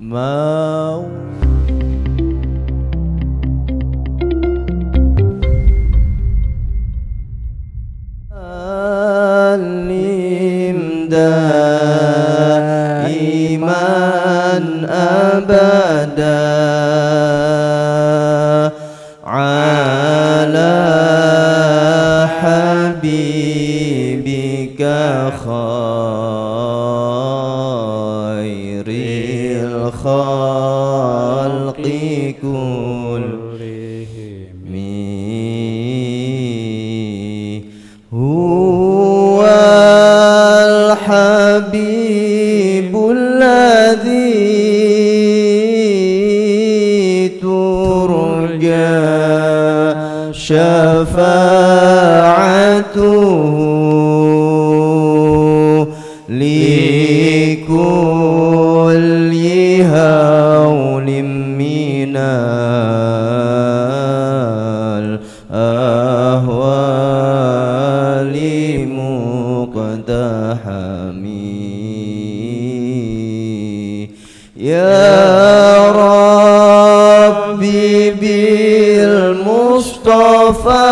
mau alim daiman abada ala habibika khairil khalqi kullihim huwal habibul ladzi turja syafa'atuhu likulli hawlim minal ahwali muqtahami ya Rabbi bil Mustafa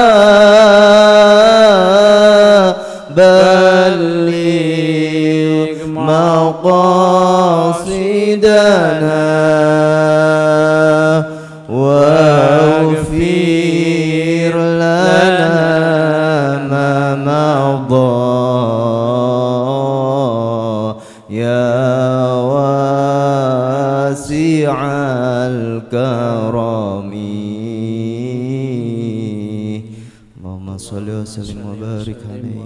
balligh maqasidana waghfir lana ma madha ya wasi'al karami Allahumma shalli wa sallim wa barik alaihi.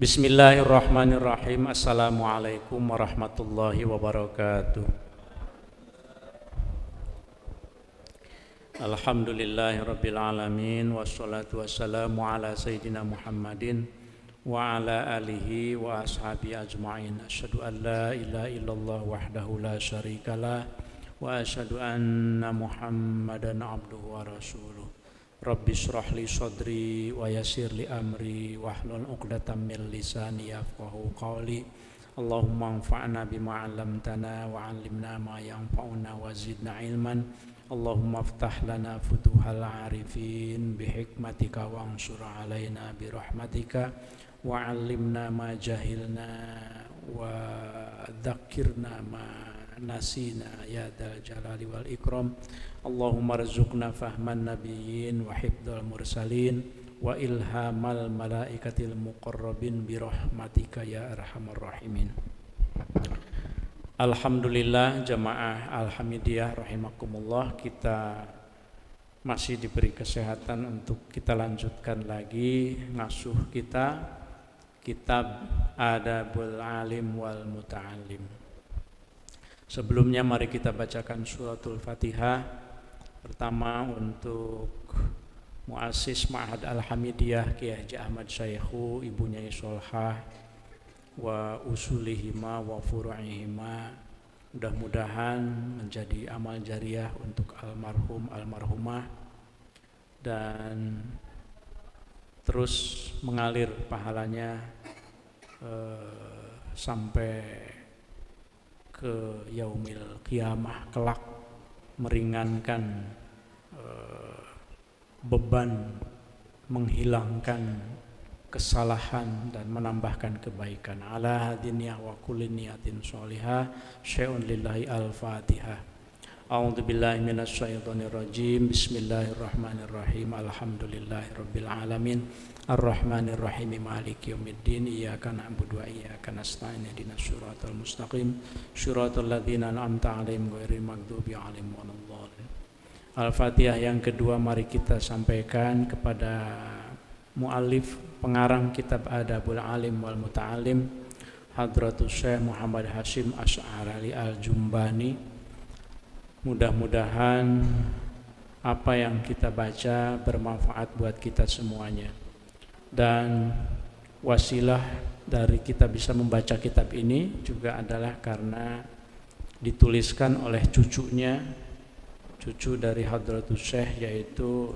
Bismillahirrahmanirrahim. Assalamualaikum warahmatullahi wabarakatuh. Alhamdulillahirabbil alamin wassalatu wassalamu ala sayyidina Muhammadin wa ala alihi wa ashabi ajma'in. Asyhadu an la ilaha illallah wahdahu la syarikalah wa asyhadu anna Muhammadan abduhu wa rasuluh. Rabbi shrah li sadri wa yassir li amri wahlul 'uqdatam min lisani yafqahu qawli. Allahumma anfa'na bima 'allamtana wa 'allimna ma yanfa'una wa zidna ilman. Allahumma aftah lana futuhal 'arifin bi hikmatika wa ansur 'alaina bi rahmatika wa 'allimna ma jahilna wa dzakkirna ma nasina ya dzal jalali wal ikram. Allahumma rzuqna fahman nabiyyin wa hifdzal mursalin wa ilhamal malaikatil muqarrabin bi rahmatika ya arhamar rahimin. Alhamdulillah jamaah Alhamidiyah rahimakumullah, kita masih diberi kesehatan untuk kita lanjutkan lagi ngasuh kita kitab Adabul Alim wal Muta'allim. Sebelumnya mari kita bacakan suratul Fatihah. Pertama untuk muassis Ma'had Al-Hamidiyah Kiai Haji Ahmad Syaikhu, ibunya Solhah wa usulihima wa furu'ihima, mudah-mudahan menjadi amal jariah untuk almarhum almarhumah dan terus mengalir pahalanya sampai ke yaumil qiyamah kelak, meringankan beban, menghilangkan kesalahan dan menambahkan kebaikan. Ala hadiniyah wa kulli niyatin sholihah syai'un lillahi al-fatihah. A'udzu billahi minasy syaithanir rajim. Bismillahirrahmanirrahim. Alhamdulillahirabbil alamin. Arrahmanir rahim. Maliki yaumiddin. Iyyaka na'budu wa iyyaka nasta'in. Ihdinas siratal mustaqim. Shiratal ladzina an'amta 'alaihim ghairil maghdubi 'alaihim waladdallin. Al-Fatihah yang kedua mari kita sampaikan kepada muallif pengarang kitab Adabul Alim wal Muta'allim, Hadratus Syekh Muhammad Hashim Asy'ari Al-Jumbani. Mudah-mudahan apa yang kita baca bermanfaat buat kita semuanya, dan wasilah dari kita bisa membaca kitab ini juga adalah karena dituliskan oleh cucunya cucu dari Hadratus Syekh, yaitu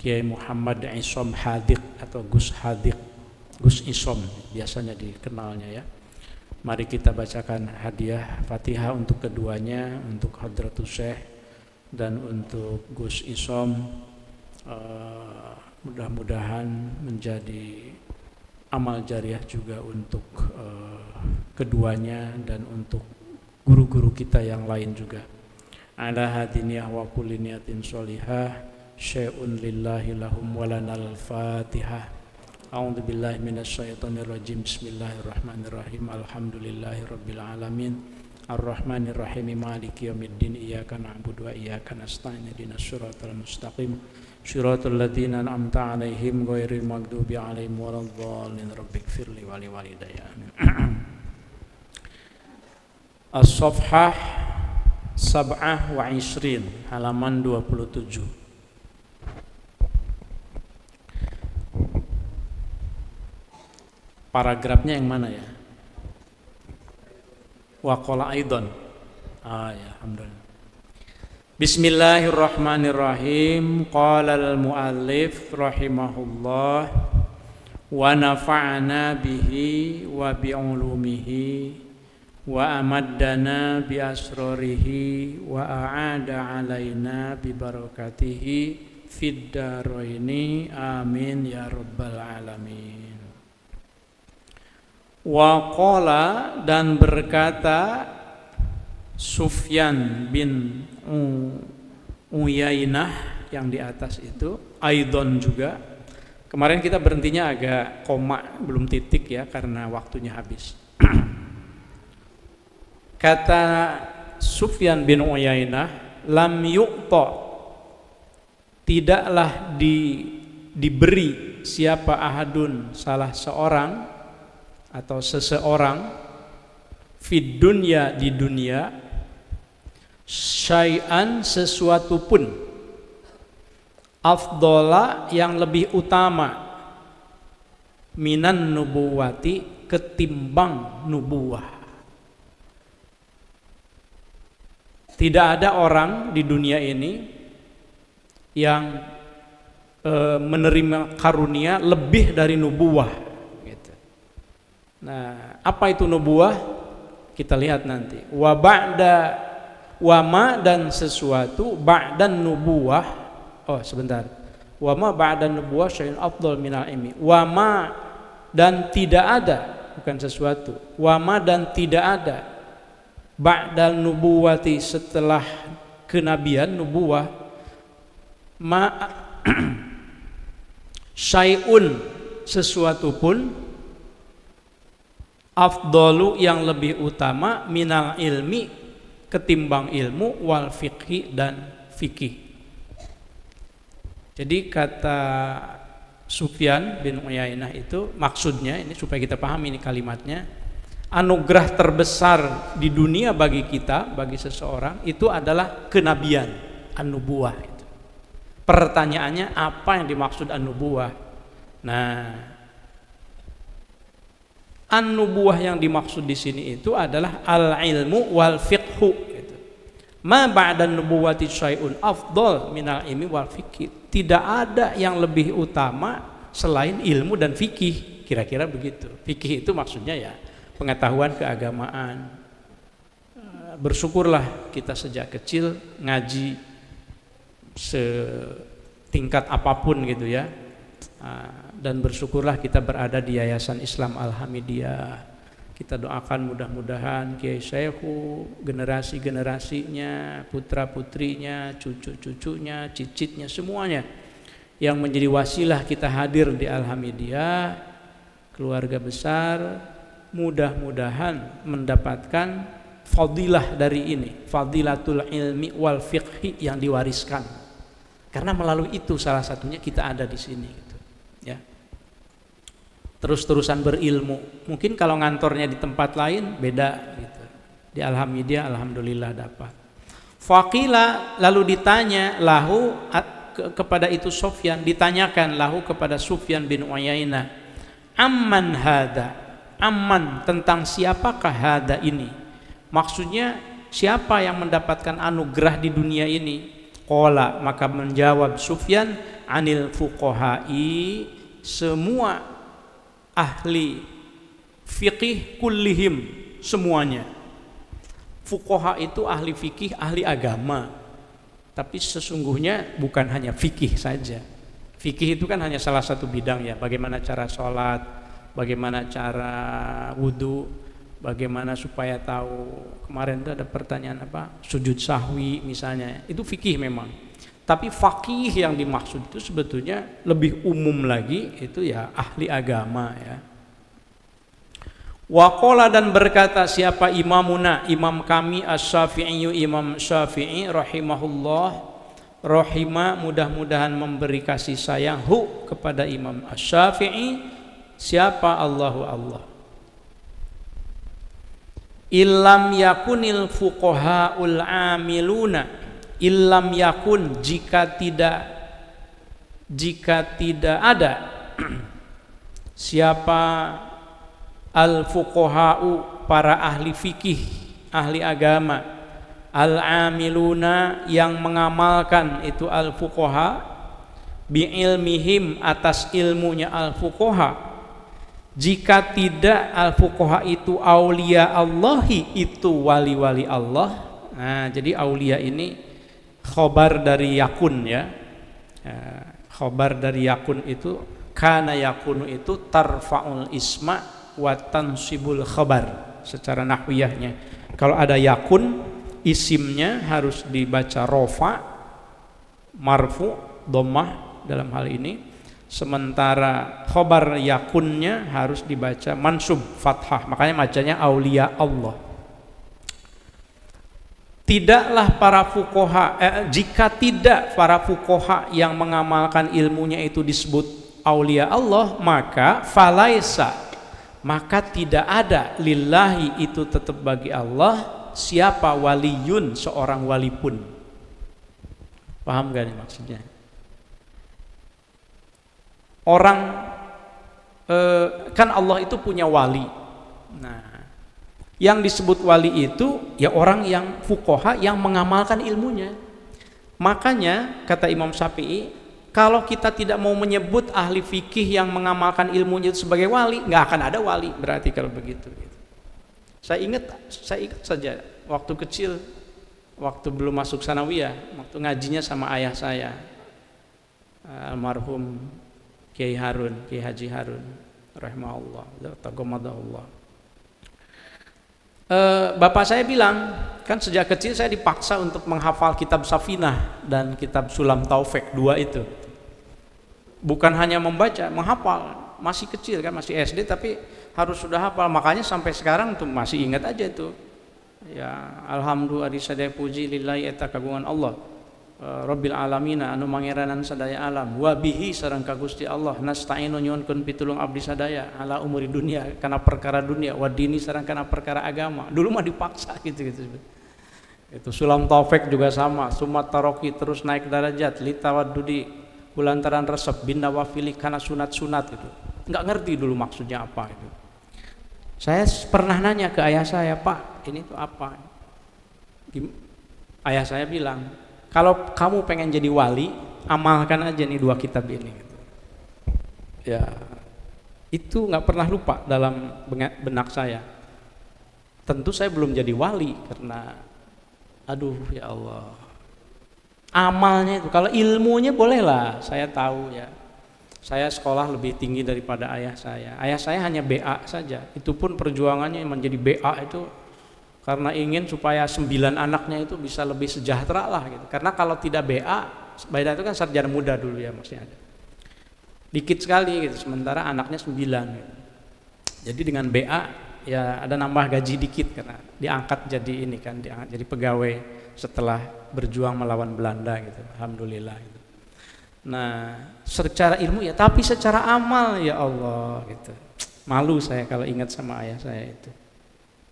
Kiai Muhammad Isom Hadiq atau Gus Hadiq, Gus Isom biasanya dikenalnya ya. Mari kita bacakan hadiah Fatihah untuk keduanya, untuk Hadratus Syekh dan untuk Gus Isom. Mudah-mudahan menjadi amal jariah juga untuk keduanya dan untuk guru-guru kita yang lain juga. Ala hadiniyah wa kulli niyatin sholihah syai'un lillahi lahum walanal fatihah. A'udzu billahi minasyaitonir rajim. Bismillahirrahmanirrahim. Alhamdulillahi rabbil alamin. Ar-Rahmanir Rahim. Maliki yaumiddin. Iyyaka na'budu wa iyyaka nasta'in. Ihdinas siratal mustaqim. Shiratal ladzina an'amta 'alaihim ghairil maghdubi 'alaihim waladdallin. Rabbighfirli wa liwalidayya. As-Safhah 27 halaman 27. Paragrafnya yang mana ya? Wa qala aidan. Ya, alhamdulillah. Bismillahirrahmanirrahim. Qala al-muallif rahimahullah wa nafa'ana bihi wa bi'ulumihi wa amaddana bi asrarihi wa a'ada alaina bi barakatihi fid daraini amin ya rabbal alamin. Wa qala, dan berkata Sufyan bin Uyainah yang di atas itu, Aidon juga. Kemarin kita berhentinya agak koma, belum titik ya karena waktunya habis. Kata Sufyan bin Uyainah, lam yu'ta, tidaklah diberi siapa ahadun, salah seorang atau seseorang, fid dunya, di dunia, syai'an, sesuatu pun, afdola, yang lebih utama, minan nubuwati, ketimbang nubuwah. Tidak ada orang di dunia ini yang menerima karunia lebih dari nubuwah gitu. Nah, apa itu nubuwah? Kita lihat nanti. Wa ba'da, wa ma, dan sesuatu, ba'dan nubuwah. Oh sebentar. Wa ma ba'dan nubuwah syai'un afdal minal ilmi. Wa ma, dan tidak ada, bukan sesuatu. Wa ma, dan tidak ada, ba'dal nubuwati, setelah kenabian, nubuwah, ma syai'un, sesuatu pun, afdalu, yang lebih utama, minal ilmi, ketimbang ilmu, wal fiqhi, dan fikih. Jadi kata Sufyan bin Uyainah itu, maksudnya ini supaya kita pahami ini kalimatnya, anugerah terbesar di dunia bagi kita, bagi seseorang, itu adalah kenabian, an-nubuwah itu. Pertanyaannya, apa yang dimaksud an-nubuwah? Nah, an-nubuwah yang dimaksud di sini itu adalah al-ilmu wal fiqhu gitu. Ma ba'dan nubuwati syai'un afdal minal ilmi wal fiqhi. Tidak ada yang lebih utama selain ilmu dan fikih, kira-kira begitu. Fikih itu maksudnya ya pengetahuan keagamaan. Bersyukurlah kita sejak kecil ngaji setingkat apapun gitu ya. Dan bersyukurlah kita berada di Yayasan Islam Al-Hamidiyah. Kita doakan mudah-mudahan Kiai Syekhu, generasi-generasinya, putra-putrinya, cucu-cucunya, cicitnya, semuanya yang menjadi wasilah kita hadir di Al-Hamidiyah, keluarga besar, mudah-mudahan mendapatkan fadilah dari ini, fadilatul ilmi wal fiqhi, yang diwariskan. Karena melalui itu salah satunya kita ada di sini gitu. Ya. Terus-terusan berilmu. Mungkin kalau ngantornya di tempat lain beda gitu. Di Al-Hamidiyah alhamdulillah dapat. Faqila, lalu ditanya lahu, kepada itu Sufyan, ditanyakan lahu kepada Sufyan bin Uyainah, amman hada, amman, tentang siapakah hada ini? Maksudnya siapa yang mendapatkan anugerah di dunia ini? Qala, maka menjawab Sufyan, anil fuqaha'i, semua ahli fikih kullihim, semuanya. Fuqaha itu ahli fikih, ahli agama. Tapi sesungguhnya bukan hanya fikih saja. Fikih itu kan hanya salah satu bidang ya, bagaimana cara sholat, bagaimana cara wudu, bagaimana supaya tahu, kemarin itu ada pertanyaan apa, sujud sahwi misalnya, itu fikih memang. Tapi faqih yang dimaksud itu sebetulnya lebih umum lagi, itu ya ahli agama ya. Waqala, dan berkata siapa imamuna, imam kami Asy-Syafi'i, Imam Syafi'i rahimahullah, rahimah, mudah-mudahan memberi kasih sayang, hu, kepada Imam Asy-Syafi'i, siapa Allahu Allah. Illam yakunil fuqahaul amiluna, illam yakun, jika tidak ada siapa al fuqahau, para ahli fikih, ahli agama, al amiluna, yang mengamalkan, itu al fuqaha, bi ilmihim, atas ilmunya al fuqaha. Jika tidak al fuqaha itu aulia Allahi, itu wali-wali Allah. Nah, jadi aulia ini khobar dari yakun ya. Khobar dari yakun itu, kana yakunu itu tarfa'ul isma wa tansibul khabar secara nahwiyahnya. Kalau ada yakun, isimnya harus dibaca rofa, marfu, dhammah dalam hal ini. Sementara khobar yakunnya harus dibaca mansub, fathah. Makanya bacanya aulia Allah. Tidaklah para fuqaha, jika tidak para fuqaha yang mengamalkan ilmunya itu disebut aulia Allah, maka falaisa, maka tidak ada, lillahi, itu tetap bagi Allah, siapa waliyun, seorang wali pun. Paham gak nih maksudnya? Orang kan Allah itu punya wali. Nah, yang disebut wali itu ya orang yang fuqaha, yang mengamalkan ilmunya. Makanya kata Imam Syafi'i, kalau kita tidak mau menyebut ahli fikih yang mengamalkan ilmunya itu sebagai wali, nggak akan ada wali berarti kalau begitu. Saya ingat saja waktu kecil, waktu belum masuk sanawiyah, waktu ngajinya sama ayah saya, almarhum Kiai Harun, Kiai Haji Harun rahimahullah, taqammadahullah. Bapak saya bilang, kan sejak kecil saya dipaksa untuk menghafal kitab Safinah dan kitab Sulam Taufik, dua itu. Bukan hanya membaca, menghafal. Masih kecil kan, masih SD, tapi harus sudah hafal. Makanya sampai sekarang tuh masih ingat aja itu. Ya, alhamdulillah sadaya puji lillahi eta kagungan Allah. Rabbil alamina, anu mangeranan sadaya alam, wa bihi sareng ka Gusti Allah, nasta'inu nyuwunkeun pitulung abdi sadaya ala umuri dunia, kana perkara dunia, wa dini sareng kana perkara agama. Dulu mah dipaksa gitu. Itu Sulam Taufik juga sama, sumat taroki, terus naik derajat, litawaddudi, kulantaran resep, bin nawafili, kana sunat-sunat itu. Enggak ngerti dulu maksudnya apa itu. Saya pernah nanya ke ayah saya, Pak, ini tuh apa? Ayah saya bilang, kalau kamu pengen jadi wali, amalkan aja nih dua kitab ini. Ya, itu nggak pernah lupa dalam benak saya. Tentu saya belum jadi wali karena, aduh ya Allah, amalnya itu. Kalau ilmunya bolehlah, saya tahu ya. Saya sekolah lebih tinggi daripada ayah saya. Ayah saya hanya BA saja. Itu pun perjuangannya menjadi BA itu karena ingin supaya 9 anaknya itu bisa lebih sejahtera lah gitu. Karena kalau tidak BA itu kan sarjana muda dulu ya maksudnya ada. Dikit sekali gitu, sementara anaknya 9 gitu. Jadi dengan BA ya ada nambah gaji dikit karena diangkat jadi ini kan, diangkat jadi pegawai setelah berjuang melawan Belanda gitu. Alhamdulillah gitu. Nah, secara ilmu ya, tapi secara amal ya Allah gitu. Malu saya kalau ingat sama ayah saya itu.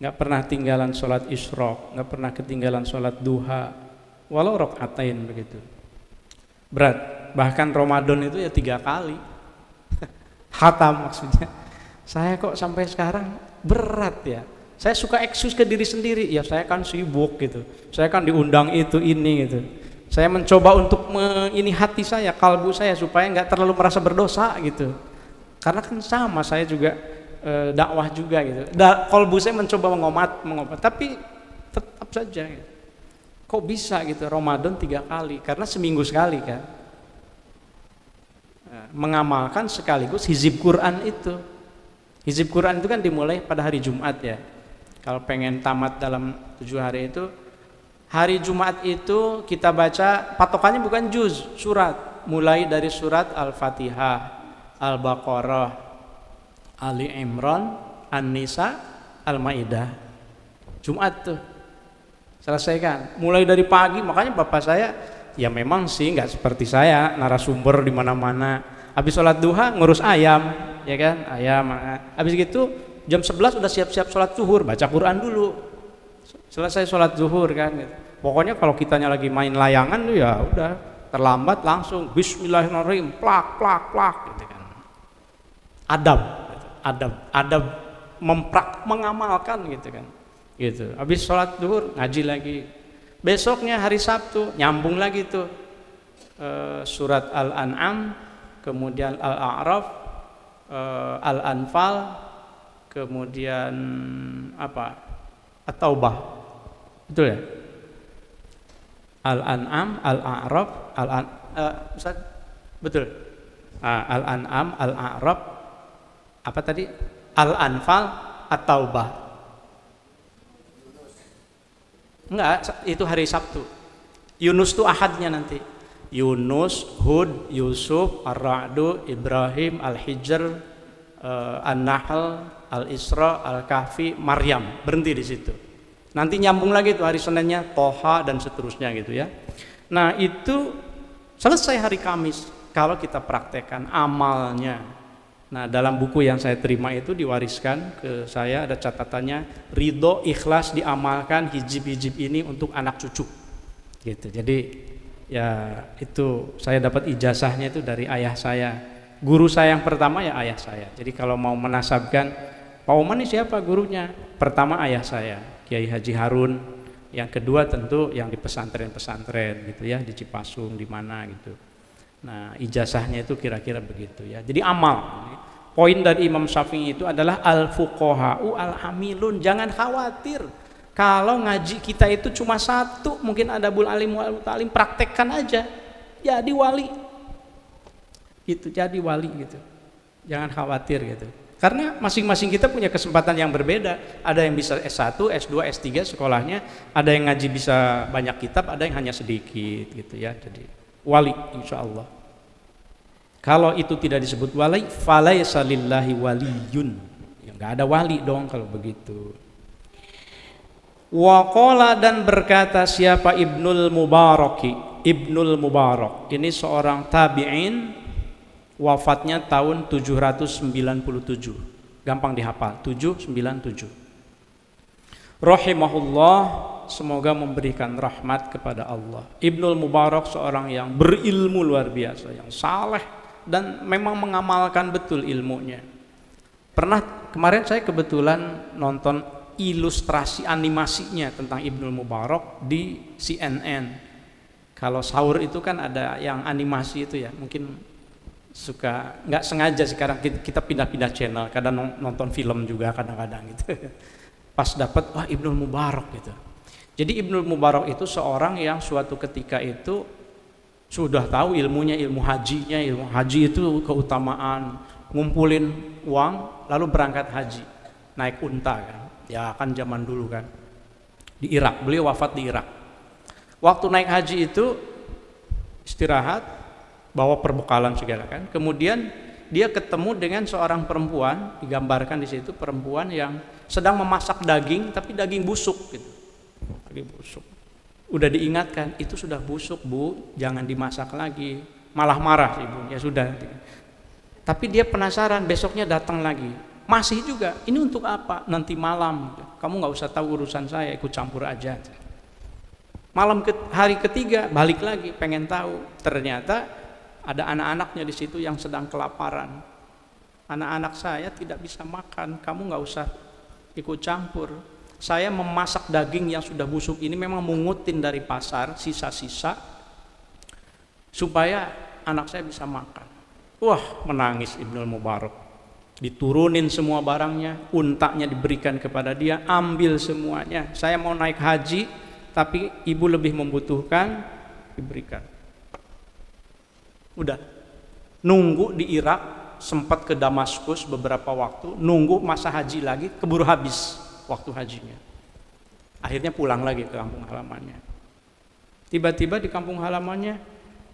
Nggak pernah tinggalan sholat isyraq, nggak pernah ketinggalan sholat duha, walau rokaatain begitu. Berat, bahkan Ramadan itu ya 3 kali. Khatam maksudnya. Saya kok sampai sekarang berat ya. Saya suka ekskuse ke diri sendiri, ya saya kan sibuk gitu, saya kan diundang itu ini gitu. Saya mencoba untuk ini hati saya, kalbu saya supaya nggak terlalu merasa berdosa gitu. Karena kan sama saya juga dakwah juga gitu. Kalbu saya mencoba mengomat, tapi tetap saja. Gitu. Kok bisa gitu Ramadan 3 kali? Karena seminggu sekali kan. Mengamalkan sekaligus hizib Quran itu. Hizib Quran itu kan dimulai pada hari Jumat ya. Kalau pengen tamat dalam 7 hari itu, hari Jumat itu kita baca, patokannya bukan juz, surat. Mulai dari surat Al-Fatihah, Al-Baqarah, Ali Imran, An-Nisa, Al-Maidah. Jumat tuh selesaikan. Mulai dari pagi, makanya bapak saya ya memang sih nggak seperti saya narasumber di mana-mana. Habis sholat duha ngurus ayam, ya kan? Ayam. Habis gitu jam 11 udah siap-siap sholat zuhur, baca Quran dulu. Selesai sholat zuhur kan. Gitu. Pokoknya kalau kitanya lagi main layangan tuh ya udah terlambat langsung Bismillahirrahmanirrahim, plak gitu kan. Adab mengamalkan gitu kan. Gitu. Habis sholat zuhur ngaji lagi. Besoknya hari Sabtu nyambung lagi tuh surat Al-An'am, kemudian Al-A'raf, Al-Anfal, kemudian apa? At-Taubah. Betul ya? Al-An'am, Al-A'raf, betul. Al-An'am, Al-A'raf, apa tadi? Al-Anfal, At-Taubah. Enggak, itu hari Sabtu. Yunus itu Ahadnya nanti. Yunus, Hud, Yusuf, Ar-Ra'du, Ibrahim, Al-Hijr, An-Nahl, Al-Isra, Al-Kahfi, Maryam. Berhenti di situ. Nanti nyambung lagi tuh hari Seninnya Toha dan seterusnya gitu ya. Nah, itu selesai hari Kamis kalau kita praktekkan amalnya. Nah, dalam buku yang saya terima itu diwariskan ke saya ada catatannya ridho ikhlas diamalkan hijib-hijib ini untuk anak cucu gitu. Jadi ya itu saya dapat ijazahnya itu dari ayah saya. Guru saya yang pertama ya ayah saya. Jadi kalau mau menasabkan Pak Oman ini siapa gurunya? Pertama ayah saya, Kiai Haji Harun. Yang kedua tentu yang di pesantren-pesantren gitu ya, di Cipasung di mana gitu. Nah, ijazahnya itu kira-kira begitu ya. Jadi amal. Poin dari Imam Syafi'i itu adalah al-fuqaha'u al-amilun. Jangan khawatir kalau ngaji kita itu cuma satu, mungkin adabul alim wal ta'lim, praktekkan aja. Jadi wali. Gitu, jadi wali gitu. Jangan khawatir gitu. Karena masing-masing kita punya kesempatan yang berbeda. Ada yang bisa S1, S2, S3 sekolahnya, ada yang ngaji bisa banyak kitab, ada yang hanya sedikit gitu ya. Jadi wali insya Allah. Kalau itu tidak disebut wali, falaysa lillahi waliyun. Ya enggak ada wali dong kalau begitu. Waqala dan berkata siapa Ibnul Mubaraki? Ibnul Mubarak ini seorang tabi'in, wafatnya tahun 797. Gampang dihafal, 797. Rahimahullah, semoga memberikan rahmat kepada Allah. Ibnul Mubarak seorang yang berilmu luar biasa, yang saleh dan memang mengamalkan betul ilmunya. Pernah kemarin saya kebetulan nonton ilustrasi animasinya tentang Ibnul Mubarak di CNN. Kalau sahur itu kan ada yang animasi itu ya, mungkin suka nggak sengaja sekarang kita pindah-pindah channel, kadang nonton film juga kadang-kadang gitu. Pas dapat wah Ibnul Mubarak gitu. Jadi Ibnul Mubarak itu seorang yang suatu ketika itu sudah tahu ilmunya, ilmu hajinya, ilmu haji itu keutamaan, ngumpulin uang lalu berangkat haji, naik unta kan, ya kan zaman dulu kan, di Irak, beliau wafat di Irak. Waktu naik haji itu istirahat, bawa perbekalan segala kan, kemudian dia ketemu dengan seorang perempuan, digambarkan di situ perempuan yang sedang memasak daging, tapi daging busuk gitu, daging busuk. Udah diingatkan, itu sudah busuk bu, jangan dimasak lagi. Malah marah ibu, ya sudah. Tapi dia penasaran, besoknya datang lagi, masih juga. Ini untuk apa? Nanti malam. Kamu nggak usah tahu urusan saya, ikut campur aja. Malam hari ketiga balik lagi, pengen tahu. Ternyata ada anak-anaknya di situ yang sedang kelaparan. Anak-anak saya tidak bisa makan, kamu nggak usah ikut campur. saya memasak daging yang sudah busuk ini memang mengutin dari pasar sisa-sisa supaya anak saya bisa makan. Wah, menangis Ibnul Mubarak. Diturunin semua barangnya, untanya diberikan kepada dia, ambil semuanya. Saya mau naik haji, tapi ibu lebih membutuhkan, diberikan. Udah, nunggu di Irak, sempat ke Damaskus beberapa waktu, nunggu masa haji lagi, keburu habis waktu hajinya. Akhirnya pulang lagi ke kampung halamannya. Tiba-tiba di kampung halamannya,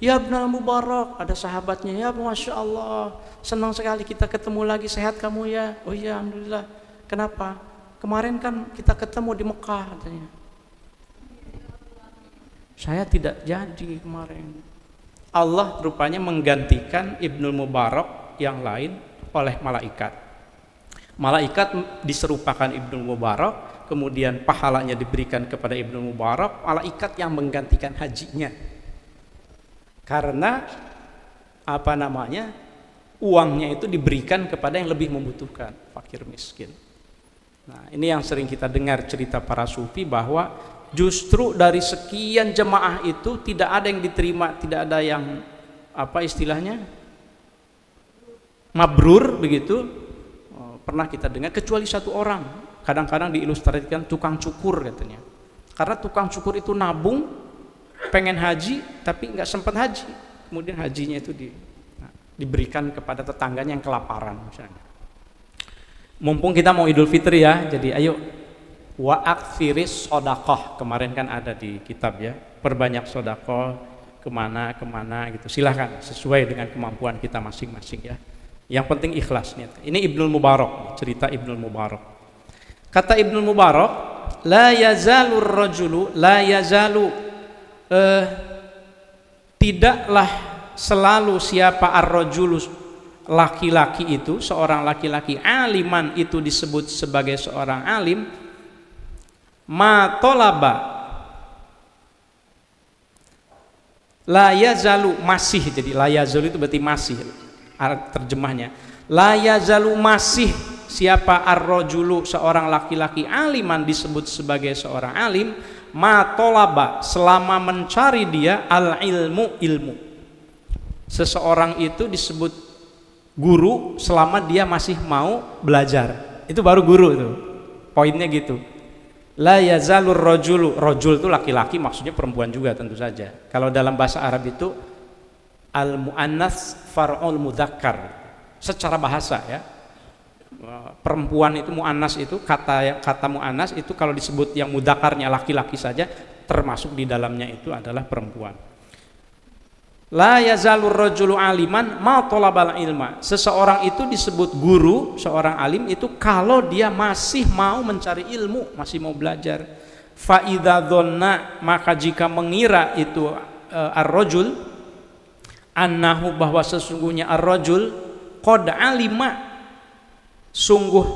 ya Ibnul Mubarak, ada sahabatnya, ya Masya Allah, senang sekali kita ketemu lagi, sehat kamu ya? Oh iya, Alhamdulillah. Kenapa? Kemarin kan kita ketemu di Mekah katanya. Saya tidak jadi kemarin. Allah rupanya menggantikan Ibnul Mubarak yang lain oleh malaikat. Malaikat diserupakan Ibnul Mubarak, kemudian pahalanya diberikan kepada Ibnul Mubarak, malaikat yang menggantikan hajinya. Karena uangnya itu diberikan kepada yang lebih membutuhkan, fakir miskin. Nah, ini yang sering kita dengar cerita para sufi, bahwa justru dari sekian jemaah itu tidak ada yang diterima, tidak ada yang mabrur begitu. Pernah kita dengar, kecuali satu orang, kadang-kadang diilustrasikan tukang cukur katanya. Karena tukang cukur itu nabung pengen haji tapi nggak sempat haji, kemudian hajinya itu diberikan kepada tetangganya yang kelaparan misalnya. Mumpung kita mau Idul Fitri ya, jadi ayo wa aktsiris shadaqah, kemarin kan ada di kitab ya, perbanyak sedekah kemana gitu, silahkan sesuai dengan kemampuan kita masing-masing ya. Yang penting ikhlas niat. Ini Ibnul Mubarak, cerita Ibnul Mubarak. Kata Ibnul Mubarak, la yazalur rajulu, tidaklah selalu siapa ar-rajulu, laki-laki itu, seorang laki-laki, aliman itu disebut sebagai seorang alim, ma tolaba, la yazalu, masih, jadi la yazalu itu berarti masih, terjemahnya la yazalu, masih siapa ar-rajulu, seorang laki-laki, aliman disebut sebagai seorang alim, ma tolaba, selama mencari dia al-ilmu, ilmu. Seseorang itu disebut guru selama dia masih mau belajar, itu baru guru itu, poinnya gitu. La yazalur rajulu, rajul itu laki-laki, maksudnya perempuan juga tentu saja. Kalau dalam bahasa Arab itu al-mu'annas far'ul mudzakkar, secara bahasa ya. Perempuan itu mu'annas, itu kata mu'annas itu kalau disebut yang mudzakarnya laki-laki saja, termasuk di dalamnya itu adalah perempuan. La yazalur rajulu aliman ma talabal ilma, seseorang itu disebut guru, seorang alim itu kalau dia masih mau mencari ilmu, masih mau belajar. Fa idza dhanna, maka jika mengira itu ar-rajul annahu, bahwa sesungguhnya ar-rajul qad alima, sungguh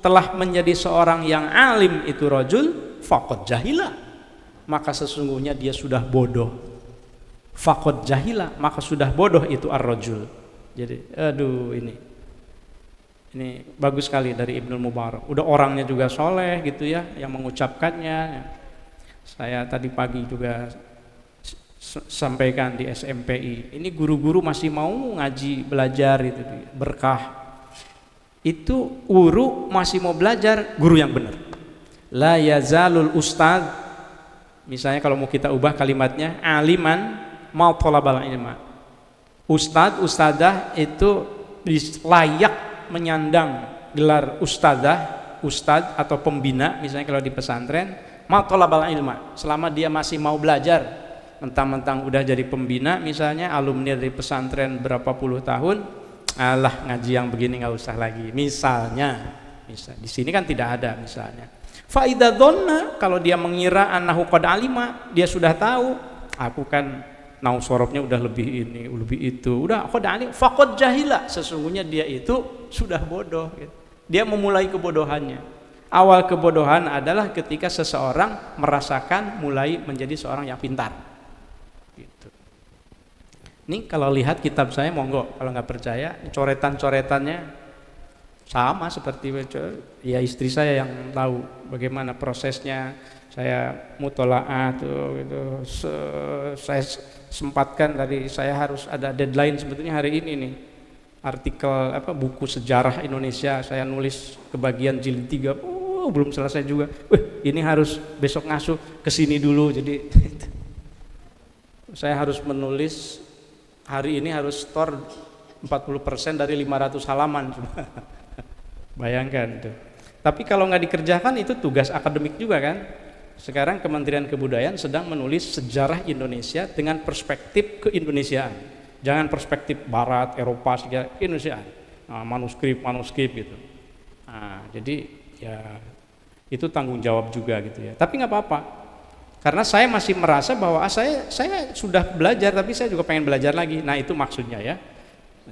telah menjadi seorang yang alim itu rajul, faqad jahila, maka sesungguhnya dia sudah bodoh. Faqad jahila, maka sudah bodoh itu ar-rajul. Jadi ini bagus sekali dari Ibnul Mubarak. Udah orangnya juga soleh gitu ya, yang mengucapkannya. Saya tadi pagi juga sampaikan di SMPI, ini guru-guru masih mau ngaji belajar itu berkah. Itu guru masih mau belajar, guru yang benar. La yazalul ustad, misalnya kalau mau kita ubah kalimatnya, aliman mau tolabal ilma. Ustad, ustadzah itu layak menyandang gelar ustadzah, ustad atau pembina, misalnya kalau di pesantren, mau tolabal ilma, selama dia masih mau belajar. Mentang-mentang udah jadi pembina, misalnya alumni dari pesantren berapa puluh tahun, alah ngaji yang begini nggak usah lagi, misalnya di sini kan tidak ada misalnya. Fa idza dhanna, kalau dia mengira annahu qad alima, dia sudah tahu, aku kan nau sorobnya udah lebih ini, lebih itu, udah qad alim, faqad jahila, sesungguhnya dia itu sudah bodoh gitu. Dia memulai kebodohannya. Awal kebodohan adalah ketika seseorang merasakan mulai menjadi seorang yang pintar gitu. Ini kalau lihat kitab saya, monggo, kalau nggak percaya, coretan-coretannya Sama seperti ya istri saya yang tahu bagaimana prosesnya. Saya mutolaah tuh gitu. Saya sempatkan tadi, saya harus ada deadline sebetulnya hari ini nih. Artikel buku sejarah Indonesia saya nulis ke bagian jilid 3. Belum selesai juga. Ini harus besok ngasuh ke sini dulu. Jadi saya harus menulis hari ini, harus store 40% dari 500 halaman. Bayangkan tuh. Tapi kalau nggak dikerjakan itu tugas akademik juga kan. Sekarang Kementerian Kebudayaan sedang menulis sejarah Indonesia dengan perspektif keindonesiaan. Jangan perspektif Barat, Eropa, segala keindonesiaan. Manuskrip gitu. Jadi ya itu tanggung jawab juga gitu ya. Tapi nggak apa-apa. Karena saya masih merasa bahwa saya sudah belajar, tapi saya juga pengen belajar lagi. Nah itu maksudnya ya.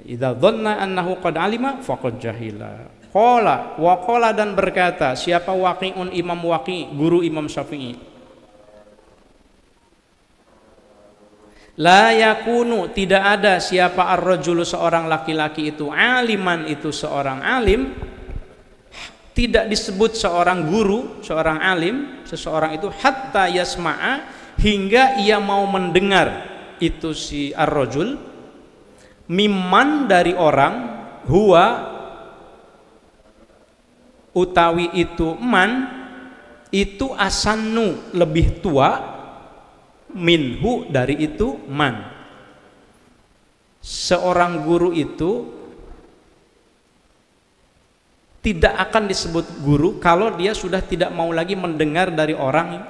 Idza dhanna annahu qad alima faqad jahila. Qala dan berkata, siapa Waqi'un, Imam Waqi', guru Imam Syafi'i. La yakunu, tidak ada siapa ar-rajulu, seorang laki-laki itu, aliman itu seorang alim, tidak disebut seorang guru, seorang alim, seseorang itu hatta yasma'a, hingga ia mau mendengar itu si ar-rajul, mimman dari orang, huwa utawi itu man, itu asannu lebih tua, minhu dari itu man. Seorang guru itu tidak akan disebut guru kalau dia sudah tidak mau lagi mendengar dari orang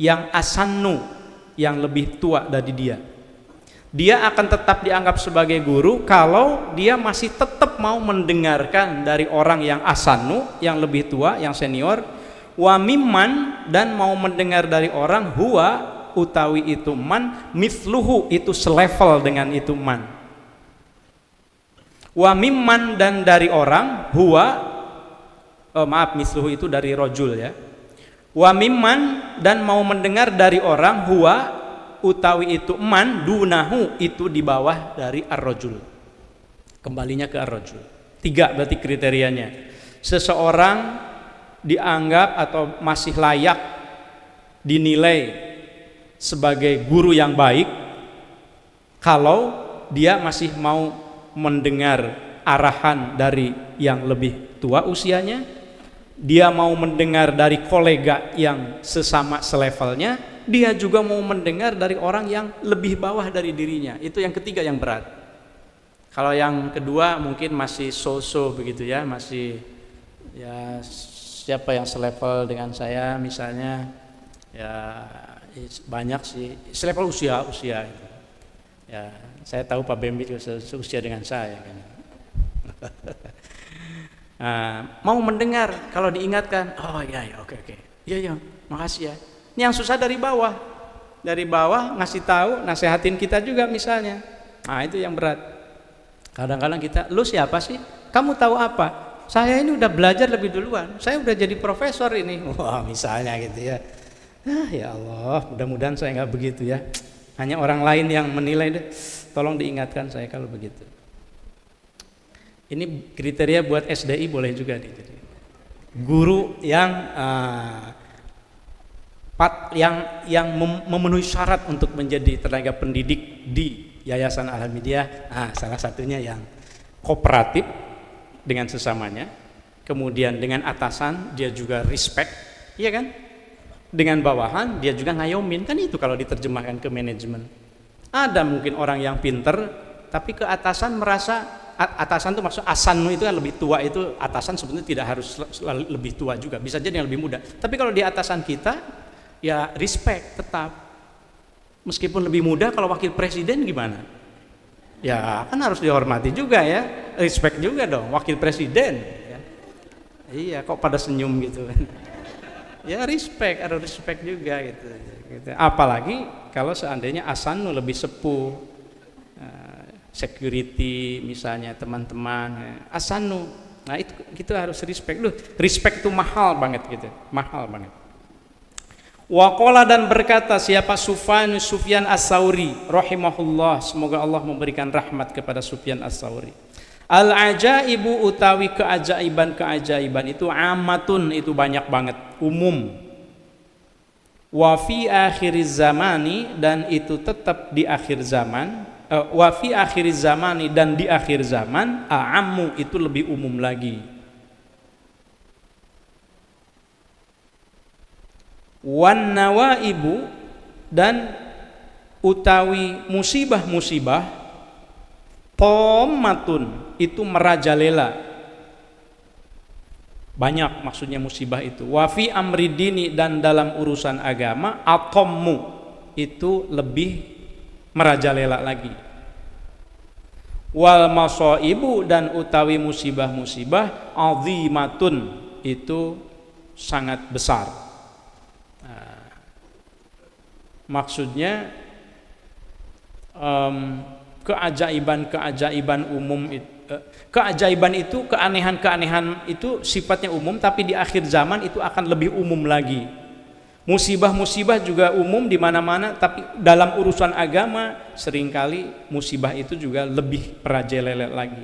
yang asannu, yang lebih tua dari dia. Dia akan tetap dianggap sebagai guru kalau dia masih tetap mau mendengarkan dari orang yang asannu, yang lebih tua, yang senior, wa mimman, dan mau mendengar dari orang huwa utawi itu man, mithluhu itu selevel dengan itu man. Wa mimman, dan dari orang huwa, mithluhu itu dari rojul ya. Wa mimman, dan mau mendengar dari orang huwa utawi itu man, dunahu itu di bawah dari ar-rajul. Kembalinya ke ar-rajul. 3 berarti kriterianya. Seseorang dianggap atau masih layak dinilai sebagai guru yang baik kalau dia masih mau mendengar arahan dari yang lebih tua usianya, dia mau mendengar dari kolega yang sesama selevelnya, dia juga mau mendengar dari orang yang lebih bawah dari dirinya. Itu yang ketiga yang berat. Kalau yang kedua mungkin masih so-so begitu ya, masih ya siapa yang selevel dengan saya misalnya, ya banyak sih selevel usia gitu. Ya saya tahu Pak Bembi juga seusia dengan saya kan. Mau mendengar kalau diingatkan, oh iya oke iya makasih ya. Ini yang susah dari bawah ngasih tahu, nasehatin kita juga misalnya. Nah itu yang berat. Kadang-kadang kita, lu siapa sih? Kamu tahu apa? Saya ini udah belajar lebih duluan. Saya udah jadi profesor ini. Wah misalnya gitu ya. Ya Allah, mudah-mudahan saya nggak begitu ya. Hanya orang lain yang menilai deh. Tolong diingatkan saya kalau begitu. Ini kriteria buat SDI boleh juga nih. Guru yang memenuhi syarat untuk menjadi tenaga pendidik di Yayasan Alhamidiyah. Salah satunya yang kooperatif dengan sesamanya, kemudian dengan atasan dia juga respect, iya kan? Dengan bawahan dia juga ngayomin, kan itu kalau diterjemahkan ke manajemen. Ada mungkin orang yang pinter, tapi ke atasan merasa, atasan itu maksud asanmu itu kan lebih tua, itu atasan sebenarnya tidak harus lebih tua juga, bisa jadi yang lebih muda. Tapi kalau di atasan kita, ya respect tetap. Meskipun lebih muda, kalau wakil presiden gimana? Ya kan harus dihormati juga ya, respect juga dong, wakil presiden. Ya. Iya, kok pada senyum gitu kan? Ya respect, ada respect juga gitu. Apalagi kalau seandainya asannu lebih sepuh, security misalnya teman-teman, asannu. Nah itu kita harus respect. Respect itu mahal banget gitu, mahal banget. Waqala dan berkata siapa Sufyan As-Tsauri rahimahullah, semoga Allah memberikan rahmat kepada Sufyan As-Tsauri. Al-ajaibu utawi keajaiban itu amatun, itu banyak banget, umum. Wa fi akhiriz zamani, dan itu tetap di akhir zaman. Wa fi akhiriz zamani, dan di akhir zaman, a'ammu, itu lebih umum lagi. Wan nawaibu, dan utawi musibah-musibah, tomatun, itu merajalela, banyak maksudnya musibah itu. Wafi amri dini, dan dalam urusan agama, atommu, itu lebih merajalela lagi. Wal masoibu, dan utawi musibah-musibah, azimatun, itu sangat besar. Nah, maksudnya keajaiban umum itu, keajaiban itu, keanehan-keanehan itu sifatnya umum, tapi di akhir zaman itu akan lebih umum lagi. Musibah-musibah juga umum di mana-mana, tapi dalam urusan agama seringkali musibah itu juga lebih merajalela lagi.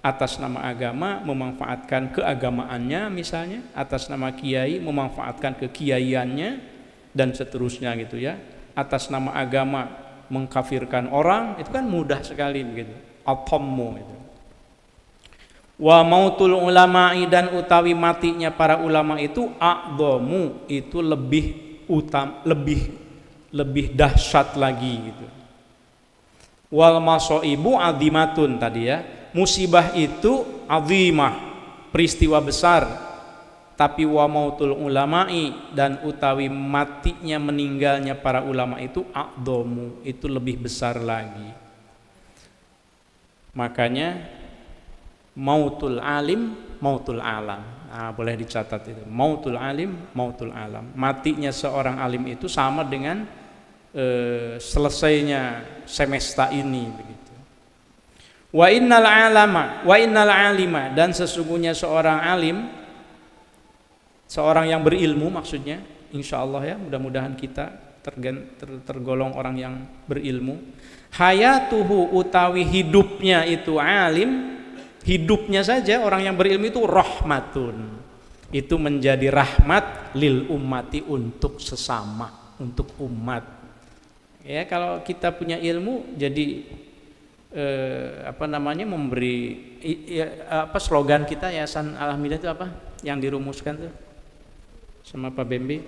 Atas nama agama memanfaatkan keagamaannya, misalnya atas nama kiai memanfaatkan kekiaiannya, dan seterusnya gitu ya. Atas nama agama mengkafirkan orang, itu kan mudah sekali begitu. Atommu itu. Wa mautul ulama'i, dan utawi matinya para ulama itu, a'dhamu, itu lebih dahsyat lagi gitu. Wal masoibu azimatun, tadi ya, musibah itu azimah, peristiwa besar. Tapi wa mautul ulama'i, dan utawi matinya, meninggalnya para ulama itu, a'dhamu, itu lebih besar lagi. Makanya mautul alim, mautul alam. Nah, boleh dicatat itu. Mautul alim, mautul alam. Matinya seorang alim itu sama dengan selesainya semesta ini begitu. Wa innal alima, dan sesungguhnya seorang alim, seorang yang berilmu maksudnya, insyaallah ya, mudah-mudahan kita tergolong orang yang berilmu. Hayatuhu, utawi hidupnya itu alim, hidupnya saja orang yang berilmu itu rahmatun, itu menjadi rahmat lil ummati, untuk sesama, untuk umat. Ya, kalau kita punya ilmu jadi memberi slogan kita Yayasan Al-Hamidah itu apa yang dirumuskan tuh sama Pak Bembe?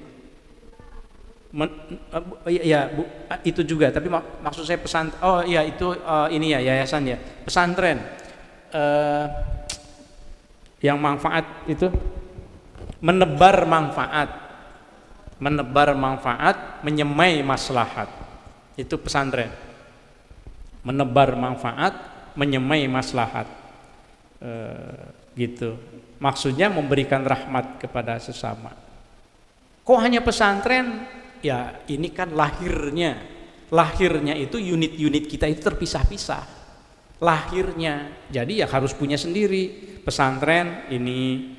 Itu juga, tapi maksud saya ini ya, yayasan ya, pesantren. Yang manfaat itu menebar manfaat, menyemai maslahat, itu pesantren. Menebar manfaat, menyemai maslahat, gitu. Maksudnya memberikan rahmat kepada sesama. Kok hanya pesantren? Ya ini kan lahirnya itu unit-unit kita itu terpisah-pisah. Lahirnya, jadi ya harus punya sendiri. Pesantren ini,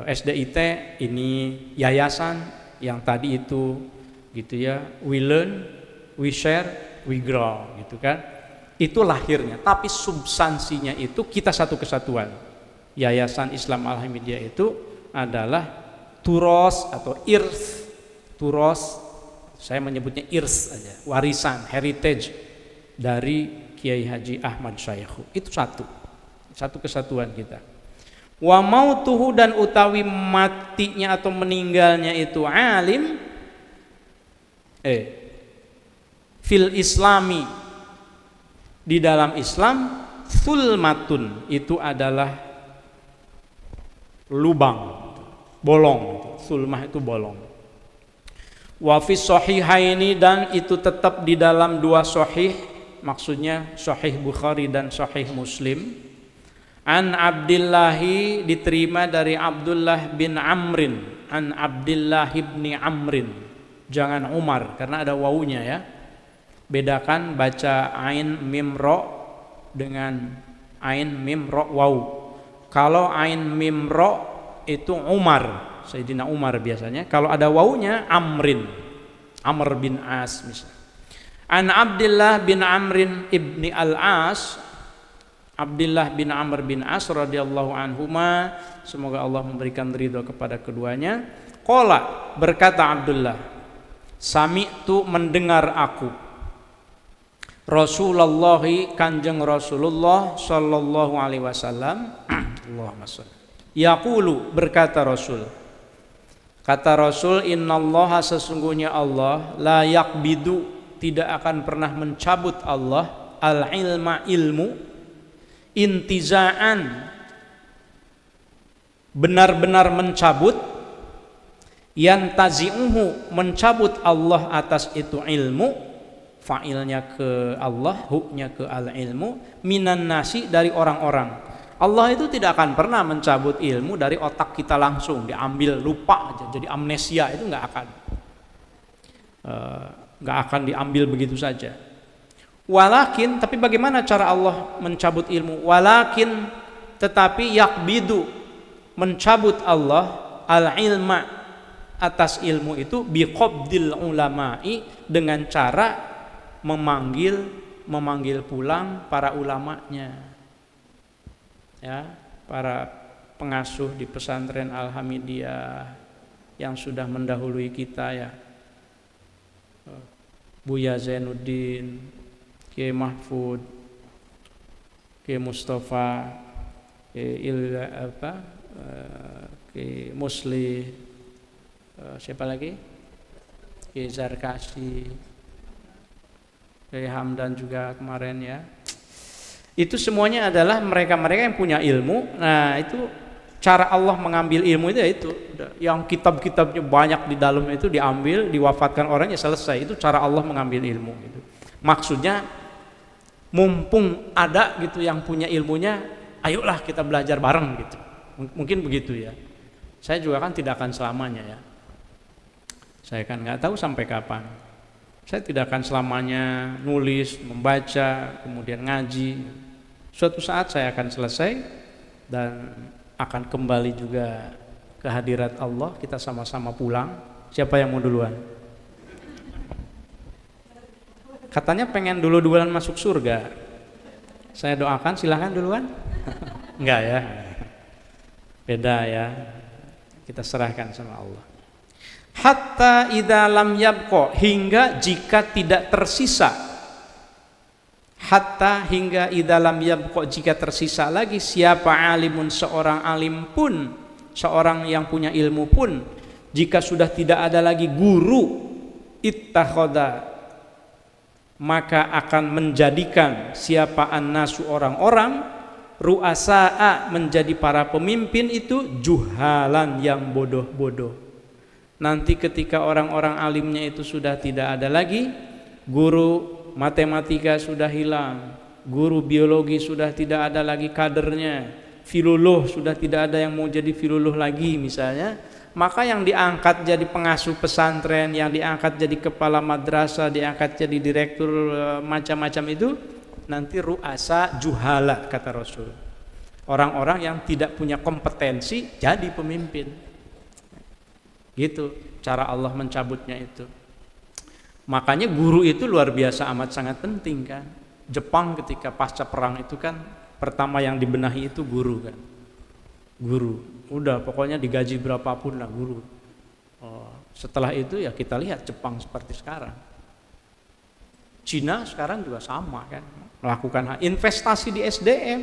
SDIT ini, yayasan yang tadi itu gitu ya, we learn, we share, we grow gitu kan. Itu lahirnya, tapi substansinya itu kita satu kesatuan. Yayasan Islam Al-Hamidiyah itu adalah turos atau irs. Turos, saya menyebutnya irs aja, warisan, heritage dari Kiai Haji Ahmad Syaikhul. Itu satu kesatuan kita. Wa mautuhu, dan utawi matinya atau meninggalnya itu alim, fil islami, di dalam Islam, sulmatun, itu adalah lubang, bolong. Sulmah itu bolong. Wa fi sahihaini, dan itu tetap di dalam dua sahih, maksudnya sahih Bukhari dan sahih Muslim. An Abdillahi, diterima dari Abdullah bin Amrin, an Abdillah bin Amrin, jangan Umar karena ada wawunya ya. Bedakan baca ain mim ro dengan ain mim ro waw. Kalau ain mim ro itu Umar, Sayyidina Umar biasanya. Kalau ada wawunya Amrin, Amr bin As misalnya. An Abdillah bin Amrin ibni al-As, Abdullah bin Amr bin As radhiyallahu anhuma, semoga Allah memberikan ridho kepada keduanya. Qala, berkata Abdullah, sami'tu, mendengar aku, Rasulullah, kanjeng Rasulullah sallallahu alaihi wasallam, Allahumma shalli, yaqulu, berkata Rasul, kata Rasul, innallaha, sesungguhnya Allah, la yaqbidu, tidak akan pernah mencabut Allah, al ilma, ilmu, intizaan, benar-benar mencabut, yantazi'uhu, mencabut Allah atas itu ilmu, fa'ilnya ke Allah, huknya ke al-ilmu, minan nasi, dari orang-orang. Allah itu tidak akan pernah mencabut ilmu dari otak kita langsung, diambil, lupa aja, jadi amnesia, itu nggak akan diambil begitu saja. Walakin, tapi bagaimana cara Allah mencabut ilmu? Walakin, tetapi yakbidu, mencabut Allah al-ilma, atas ilmu itu, biqabdil ulama'i, dengan cara memanggil pulang para ulamanya, ya, para pengasuh di pesantren Al-Hamidiyah yang sudah mendahului kita, ya, Buya Zainuddin, Kiai Mahfud, Kiai Mustafa, Kiai Musli, siapa lagi, Kiai Zarkasi, Kiai Hamdan juga kemarin, ya. Itu semuanya adalah mereka-mereka yang punya ilmu. Nah, itu cara Allah mengambil ilmu itu, ya itu. Yang kitab-kitabnya banyak di dalam itu diambil, diwafatkan orangnya, selesai. Itu cara Allah mengambil ilmu gitu. Maksudnya mumpung ada gitu yang punya ilmunya, ayolah kita belajar bareng gitu. Mungkin begitu, ya. Saya juga kan tidak akan selamanya, ya. Saya kan nggak tahu sampai kapan. Saya tidak akan selamanya nulis, membaca, kemudian ngaji. Suatu saat saya akan selesai dan akan kembali juga ke hadirat Allah. Kita sama-sama pulang. Siapa yang mau duluan? Katanya pengen duluan masuk surga. Saya doakan, silahkan duluan. Enggak, ya. Beda, ya. Kita serahkan sama Allah. Hatta idza lam yabqa, hingga jika tidak tersisa. Hatta, hingga idza lam yabqa, jika tersisa lagi, siapa alimun, seorang alim pun, seorang yang punya ilmu pun, jika sudah tidak ada lagi guru, ittakhadha, maka akan menjadikan siapa annasu, orang-orang, ru'asa'a, menjadi para pemimpin itu, juhalan, yang bodoh-bodoh. Nanti ketika orang-orang alimnya itu sudah tidak ada lagi, guru matematika sudah hilang, guru biologi sudah tidak ada lagi kadernya, filuluh sudah tidak ada yang mau jadi filuluh lagi misalnya, maka yang diangkat jadi pengasuh pesantren, yang diangkat jadi kepala madrasah, diangkat jadi direktur macam-macam itu, nanti ru'asa juhala, kata Rasul. Orang-orang yang tidak punya kompetensi jadi pemimpin. Gitu cara Allah mencabutnya itu. Makanya guru itu luar biasa amat sangat penting, kan. Jepang ketika pasca perang itu kan pertama yang dibenahi itu guru, kan. Guru. Udah pokoknya digaji berapapun lah guru. Setelah itu ya kita lihat Jepang seperti sekarang. Cina sekarang juga sama, kan, melakukan investasi di SDM.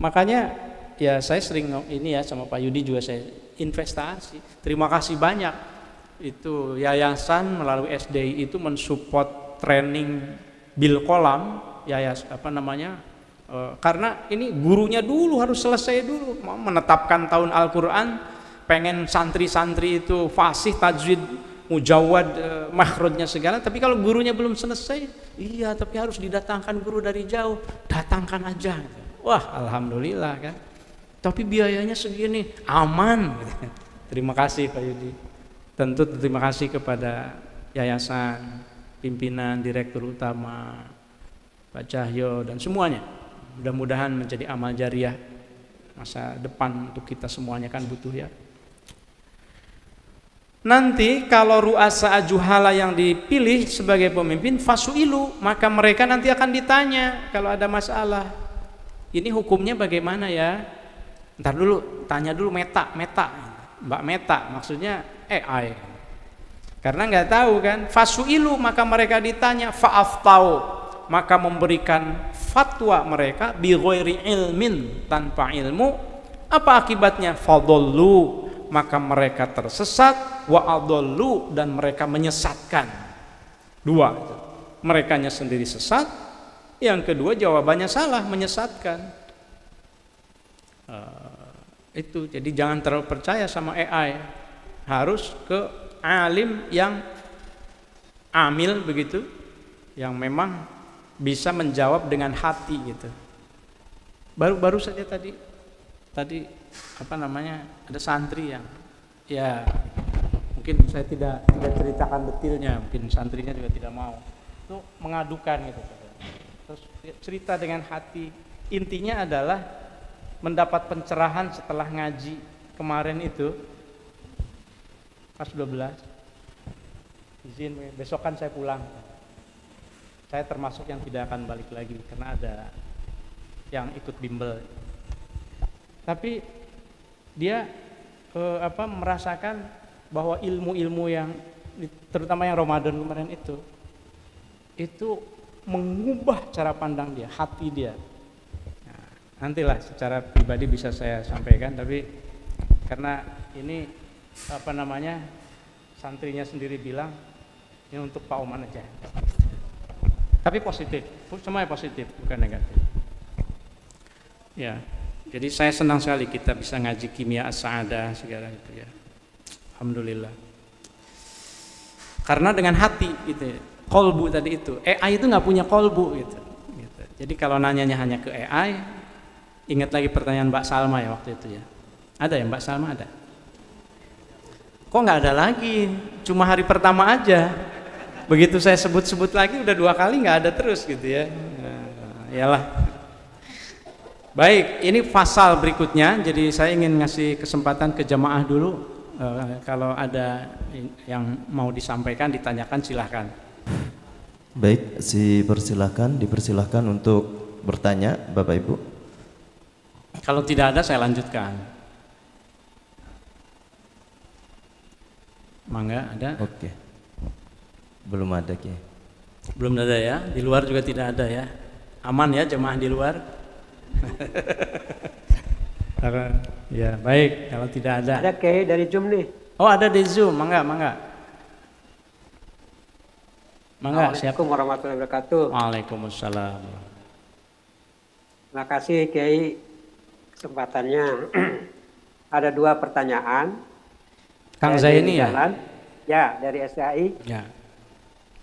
Makanya ya saya sering ini ya sama Pak Yudi juga, saya investasi. Terima kasih banyak. Itu yayasan melalui SDI itu mensupport training bil kolam, karena ini gurunya dulu harus selesai dulu, menetapkan tahun Al-Quran, pengen santri-santri itu fasih, tajwid, mujawad, makhrajnya segala, tapi kalau gurunya belum selesai, iya tapi harus didatangkan guru dari jauh, datangkan aja. Wah, alhamdulillah, kan. Tapi biayanya segini, aman. Terima kasih Pak Yudi. Tentu terima kasih kepada yayasan, pimpinan, direktur utama, Pak Cahyo dan semuanya. Mudah-mudahan menjadi amal jariah masa depan untuk kita semuanya, kan butuh, ya. Nanti kalau ru'asa juhala yang dipilih sebagai pemimpin, fasu'ilu, maka mereka nanti akan ditanya kalau ada masalah. Ini hukumnya bagaimana ya? Ntar dulu, tanya dulu Meta, Mbak Meta, maksudnya AI. Karena nggak tahu kan, fasuilu maka mereka ditanya, fa'aftau maka memberikan fatwa mereka bi ghairi ilmin, tanpa ilmu. Apa akibatnya? Fadallu maka mereka tersesat, wa adallu dan mereka menyesatkan. Dua, merekanya sendiri sesat, yang kedua jawabannya salah, menyesatkan. Itu jadi jangan terlalu percaya sama AI, harus ke alim yang amil begitu, yang memang bisa menjawab dengan hati gitu. Baru saja tadi apa namanya, ada santri yang ya mungkin saya tidak ceritakan detailnya, mungkin santrinya juga tidak mau, itu mengadukan gitu. Terus cerita dengan hati, intinya adalah mendapat pencerahan setelah ngaji kemarin itu kelas 12. Izin besokan saya pulang. Saya termasuk yang tidak akan balik lagi karena ada yang ikut bimbel. Tapi dia merasakan bahwa ilmu-ilmu yang terutama yang Ramadan kemarin itu mengubah cara pandang dia, hati dia. Nah, nantilah secara pribadi bisa saya sampaikan, tapi karena ini santrinya sendiri bilang ini untuk Pak Oman aja. Tapi positif, semuanya positif, bukan negatif. Ya, jadi saya senang sekali kita bisa ngaji kimia as-sa'adah segala itu ya. Alhamdulillah. Karena dengan hati gitu ya. Kolbu tadi itu, AI itu nggak punya kolbu gitu. Jadi kalau nanyanya hanya ke AI, ingat lagi pertanyaan Mbak Salma ya waktu itu ya. Ada ya Mbak Salma, ada? Kok nggak ada lagi? Cuma hari pertama aja. Begitu saya sebut-sebut lagi udah 2 kali nggak ada terus gitu ya. Iyalah. Baik, ini fasal berikutnya. Jadi saya ingin ngasih kesempatan ke jamaah dulu. Kalau ada yang mau disampaikan, ditanyakan silahkan. Baik, dipersilahkan untuk bertanya Bapak Ibu. Kalau tidak ada saya lanjutkan. Mangga, ada? Oke. Belum ada Ki. Belum ada ya, di luar juga tidak ada ya. Aman ya jemaah di luar. Ya baik, kalau tidak ada. Ada Kiai dari Zoom nih. Oh ada di Zoom, mangga. Assalamualaikum warahmatullahi wabarakatuh. Waalaikumsalam. Terima kasih Kiai kesempatannya. Ada 2 pertanyaan. Kang Zaini ya? Ya, dari SAI. Ya.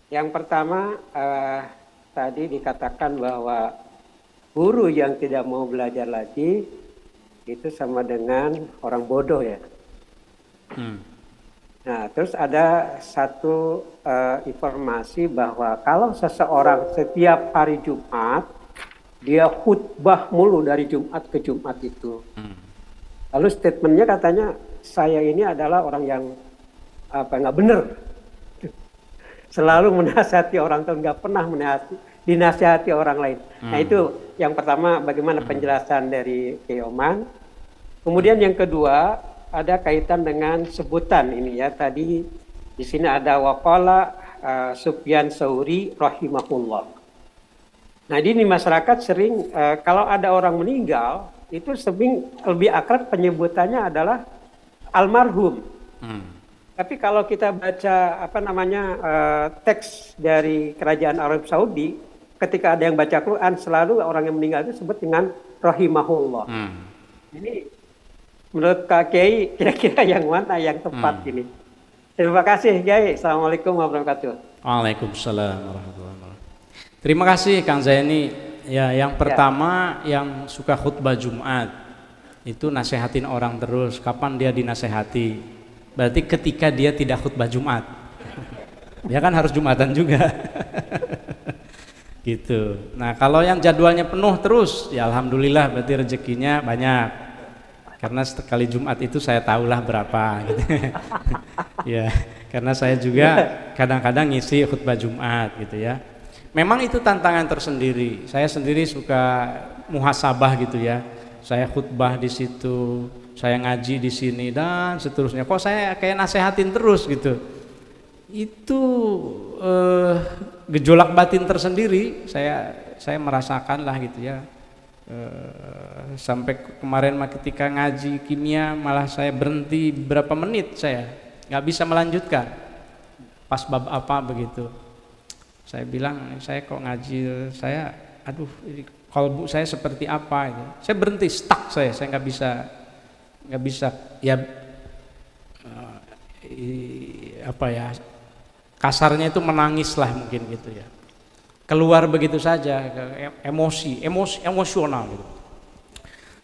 Yang pertama tadi dikatakan bahwa guru yang tidak mau belajar lagi itu sama dengan orang bodoh ya. Nah, terus ada satu informasi bahwa kalau seseorang setiap hari Jumat dia khutbah mulu dari Jumat ke Jumat itu. Lalu statementnya katanya saya ini adalah orang yang nggak benar. Selalu menasihati orang tuh, nggak pernah dinasihati orang lain. Nah itu yang pertama, bagaimana penjelasan dari Kiai Oman. Kemudian yang kedua ada kaitan dengan sebutan ini ya, tadi di sini ada waqala Sufyan Tsauri rahimahullah. Nah di masyarakat sering kalau ada orang meninggal itu sering lebih akrab penyebutannya adalah almarhum. Tapi kalau kita baca teks dari kerajaan Arab Saudi, ketika ada yang baca Quran selalu orang yang meninggal itu disebut dengan rahimahullah. Ini menurut Kak Kiai kira-kira yang mana yang tepat ini? Terima kasih Kiai. Assalamualaikum warahmatullahi wabarakatuh. Waalaikumsalam warahmatullahi wabarakatuh. Terima kasih Kang Zaini. Ya, yang pertama yang suka khutbah Jumat itu nasehatin orang terus. Kapan dia dinasehati? Berarti ketika dia tidak khutbah Jumat. Dia kan harus Jumatan juga. Gitu. Nah, kalau yang jadwalnya penuh terus, ya alhamdulillah berarti rezekinya banyak. Karena sekali Jumat itu saya tahulah berapa gitu. Ya, karena saya juga kadang-kadang ngisi khutbah Jumat gitu ya. Memang itu tantangan tersendiri. Saya sendiri suka muhasabah gitu ya. Saya khutbah di situ, saya ngaji di sini dan seterusnya. Kok saya kayak nasehatin terus gitu. Itu gejolak batin tersendiri. Saya merasakan lah gitu ya. Sampai kemarin ketika ngaji kimia malah saya berhenti berapa menit, saya nggak bisa melanjutkan. Pas bab apa begitu. Saya bilang, saya kok ngaji, saya aduh kalbu saya seperti apa itu. Saya berhenti, stuck saya nggak bisa ya apa ya, kasarnya itu menangis lah mungkin gitu ya, keluar begitu saja, emosional gitu.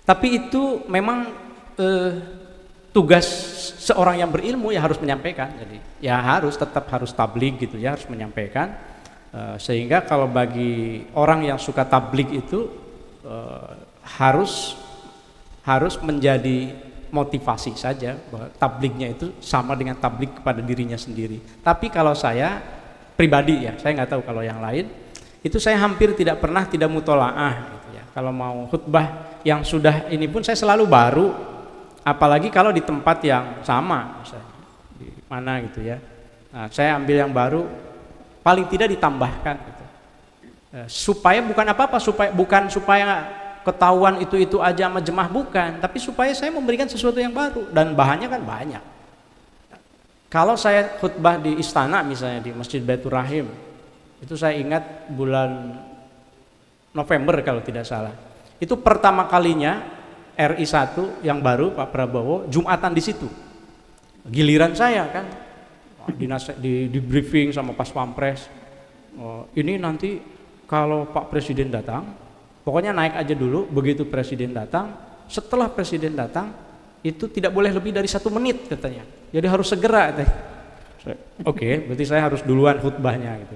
Tapi itu memang tugas seorang yang berilmu ya harus menyampaikan, jadi ya tetap harus tabligh gitu ya, harus menyampaikan. Sehingga kalau bagi orang yang suka tabligh itu harus menjadi motivasi saja bahwa tablighnya itu sama dengan tabligh kepada dirinya sendiri. Tapi kalau saya pribadi ya, saya nggak tahu kalau yang lain, itu saya hampir tidak pernah tidak mutolaah gitu ya. Kalau mau khutbah yang sudah ini pun saya selalu baru, apalagi kalau di tempat yang sama misalnya di mana gitu ya. Nah, saya ambil yang baru, paling tidak ditambahkan gitu. Supaya bukan apa-apa, bukan supaya ketahuan itu aja sama jemaah, bukan, tapi supaya saya memberikan sesuatu yang baru dan bahannya kan banyak. Kalau saya khutbah di istana misalnya di Masjid Baitur Rahim, itu saya ingat bulan November kalau tidak salah. Itu pertama kalinya RI 1 yang baru Pak Prabowo Jumatan di situ. Giliran saya kan di briefing sama Pas Pampres, ini nanti kalau Pak Presiden datang, pokoknya naik aja dulu, begitu Presiden datang, setelah Presiden datang itu tidak boleh lebih dari 1 menit katanya, jadi harus segera. Oke, berarti saya harus duluan khutbahnya gitu.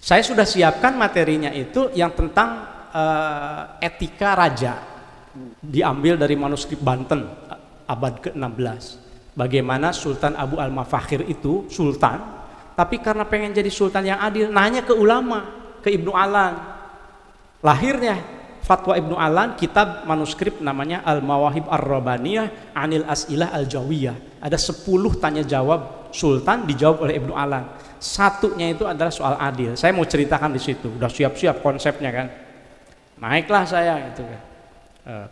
Saya sudah siapkan materinya itu yang tentang etika raja, diambil dari manuskrip Banten abad ke-16. Bagaimana Sultan Abu Al-Mafakhir itu sultan, tapi karena pengen jadi sultan yang adil, nanya ke ulama, ke Ibnu Alan. Lahirnya fatwa Ibnu Alan, kitab manuskrip namanya Al-Mawahib Ar-Rabbaniyah Anil As'ilah Al-Jawiyah. Ada 10 tanya jawab sultan dijawab oleh Ibnu Alan. Satunya itu adalah soal adil. Saya mau ceritakan di situ, udah siap-siap konsepnya kan. Naiklah saya gitu kan.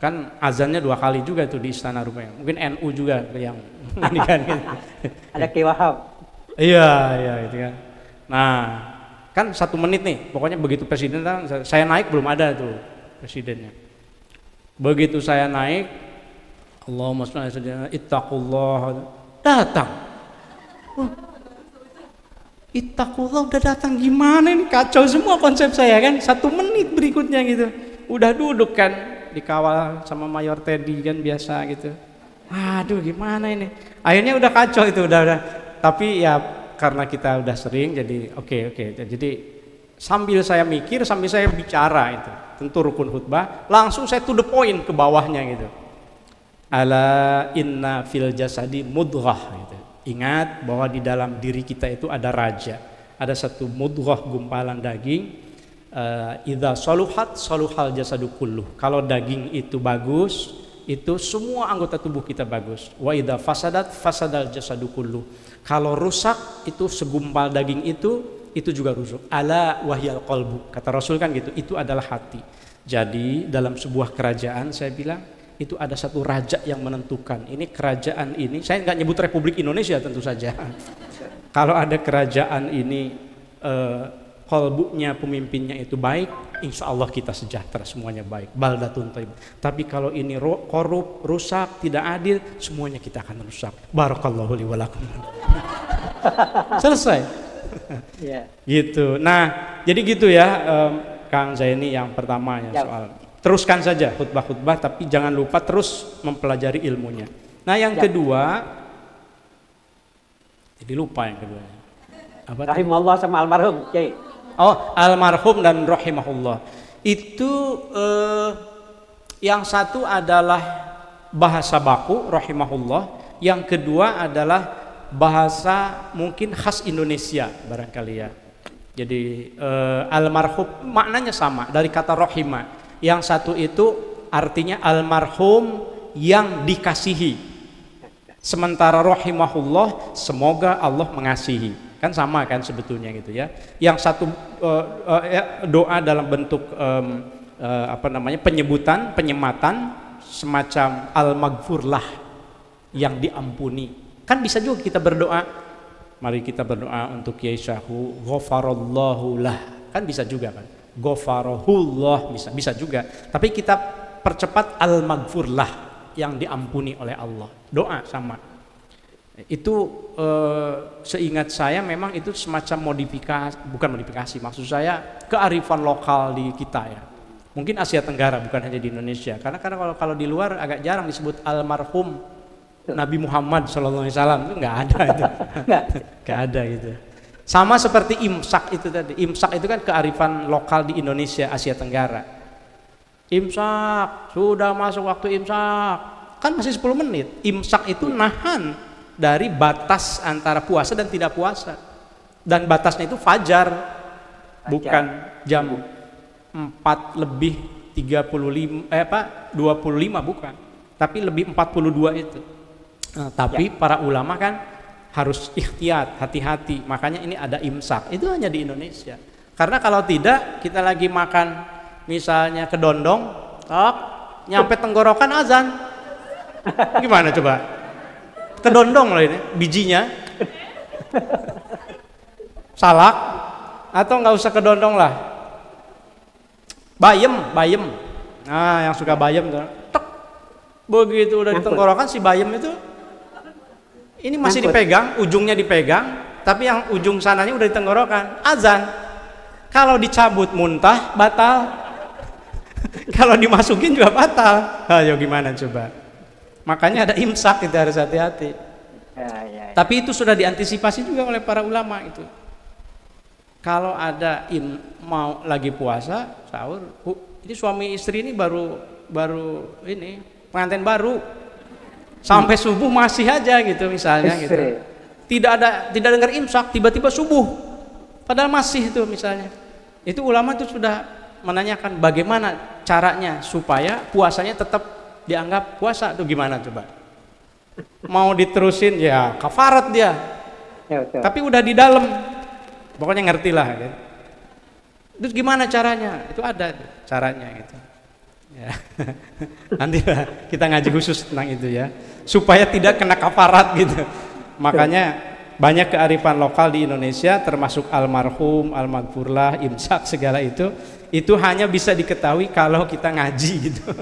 Kan azannya 2 kali juga tuh di Istana Rumah. Mungkin NU juga yang ini kan gitu. Ada Ki Wahab. Iya gitu kan. Nah, kan 1 menit nih. Pokoknya begitu presiden saya naik belum ada tuh presidennya. Begitu saya naik, Allahumma shalli ala sayyidina ittaqullah, datang. Ittaqullah udah datang, gimana ini, kacau semua konsep saya kan. 1 menit berikutnya gitu. Udah duduk kan, dikawal sama Mayor Teddy kan biasa gitu. Aduh gimana ini, akhirnya udah kacau itu udah. Tapi ya karena kita udah sering jadi oke. Jadi sambil saya mikir, sambil saya bicara itu, tentu rukun khutbah, langsung saya to the point ke bawahnya gitu. Ala inna fil jasadi mudghah gitu. Ingat bahwa di dalam diri kita itu ada raja, ada satu mudghah, gumpalan daging. Idza saluhat saluhal jasadu kulluh. Kalau daging itu bagus, itu semua anggota tubuh kita bagus. Wa idza fasadat fasadal jasadu kulluh. Kalau rusak, itu segumpal daging itu juga rusak. Ala wahyal qalbu. Kata Rasul kan gitu, itu adalah hati. Jadi dalam sebuah kerajaan, saya bilang itu ada satu raja yang menentukan. Ini kerajaan ini, saya nggak nyebut Republik Indonesia tentu saja. Kalau ada kerajaan ini qalbunya pemimpinnya itu baik, insya Allah kita sejahtera, semuanya baik. Baldatun thayyib. Tapi kalau ini korup, rusak, tidak adil, semuanya kita akan rusak. Barakallahu li wa lakum. Selesai. Yeah. Gitu. Nah, jadi gitu ya, Kang Zaini, yang pertamanya soal. Teruskan saja khutbah-khutbah, tapi jangan lupa terus mempelajari ilmunya. Nah, yang kedua, jadi lupa yang kedua. Rahimahullah sama almarhum, Kiai. Oh, almarhum dan rahimahullah. Itu yang satu adalah bahasa baku rahimahullah, yang kedua adalah bahasa mungkin khas Indonesia barangkali ya. Jadi almarhum maknanya sama dari kata rohima. Yang satu itu artinya almarhum yang dikasihi. Sementara rahimahullah semoga Allah mengasihi. Kan sama kan sebetulnya gitu ya. Yang satu doa dalam bentuk penyebutan, penyematan semacam al-maghfurlah yang diampuni. Kan bisa juga kita berdoa. Mari kita berdoa untuk Kiai Syahu, ghafarallahu lah. Kan bisa juga kan. Ghafarahullah bisa juga. Tapi kita percepat al-maghfurlah yang diampuni oleh Allah. Doa sama. Itu seingat saya memang itu semacam bukan modifikasi, maksud saya kearifan lokal di kita ya. Mungkin Asia Tenggara bukan hanya di Indonesia. Karena kalau di luar agak jarang disebut almarhum Nabi Muhammad SAW itu nggak ada itu, nggak ada gitu. Sama seperti imsak itu tadi. Imsak itu kan kearifan lokal di Indonesia, Asia Tenggara. Imsak, sudah masuk waktu imsak, kan masih 10 menit. Imsak itu nahan dari batas antara puasa dan tidak puasa. Dan batasnya itu fajar, bukan jam 4 lebih 25 bukan, tapi lebih 42 itu. Tapi para ulama kan harus ikhtiyat, hati-hati. Makanya ini ada imsak. Itu hanya di Indonesia. Karena kalau tidak, kita lagi makan misalnya kedondong, nyampe tenggorokan azan. Gimana coba? Kedondong loh ini, bijinya. Salak atau nggak usah kedondong lah. Bayem. Nah, yang suka bayem tuh. Tek. Begitu udah di tenggorokan si bayem itu ini masih dipegang, ujungnya dipegang, tapi yang ujung sananya udah di tenggorokan. Azan. Kalau dicabut muntah batal. Kalau dimasukin juga batal. Ayo gimana coba? Makanya ada imsak, kita harus hati-hati. Ya. Tapi itu sudah diantisipasi juga oleh para ulama itu. Kalau ada mau lagi puasa, sahur, ini suami istri ini baru ini pengantin baru. Sampai subuh masih aja gitu misalnya gitu. Tidak dengar imsak, tiba-tiba subuh. Padahal masih itu misalnya. Itu ulama itu sudah menanyakan bagaimana caranya supaya puasanya tetap dianggap puasa. Itu gimana coba? Mau diterusin ya kafarat dia. Ya, tapi udah di dalam. Pokoknya ngerti lah gitu. Terus gimana caranya? Itu ada caranya gitu. Ya. Nanti kita ngaji khusus tentang itu ya, supaya tidak kena kafarat gitu. Makanya banyak kearifan lokal di Indonesia, termasuk almarhum, almaghfurlah, imsak, segala itu hanya bisa diketahui kalau kita ngaji gitu.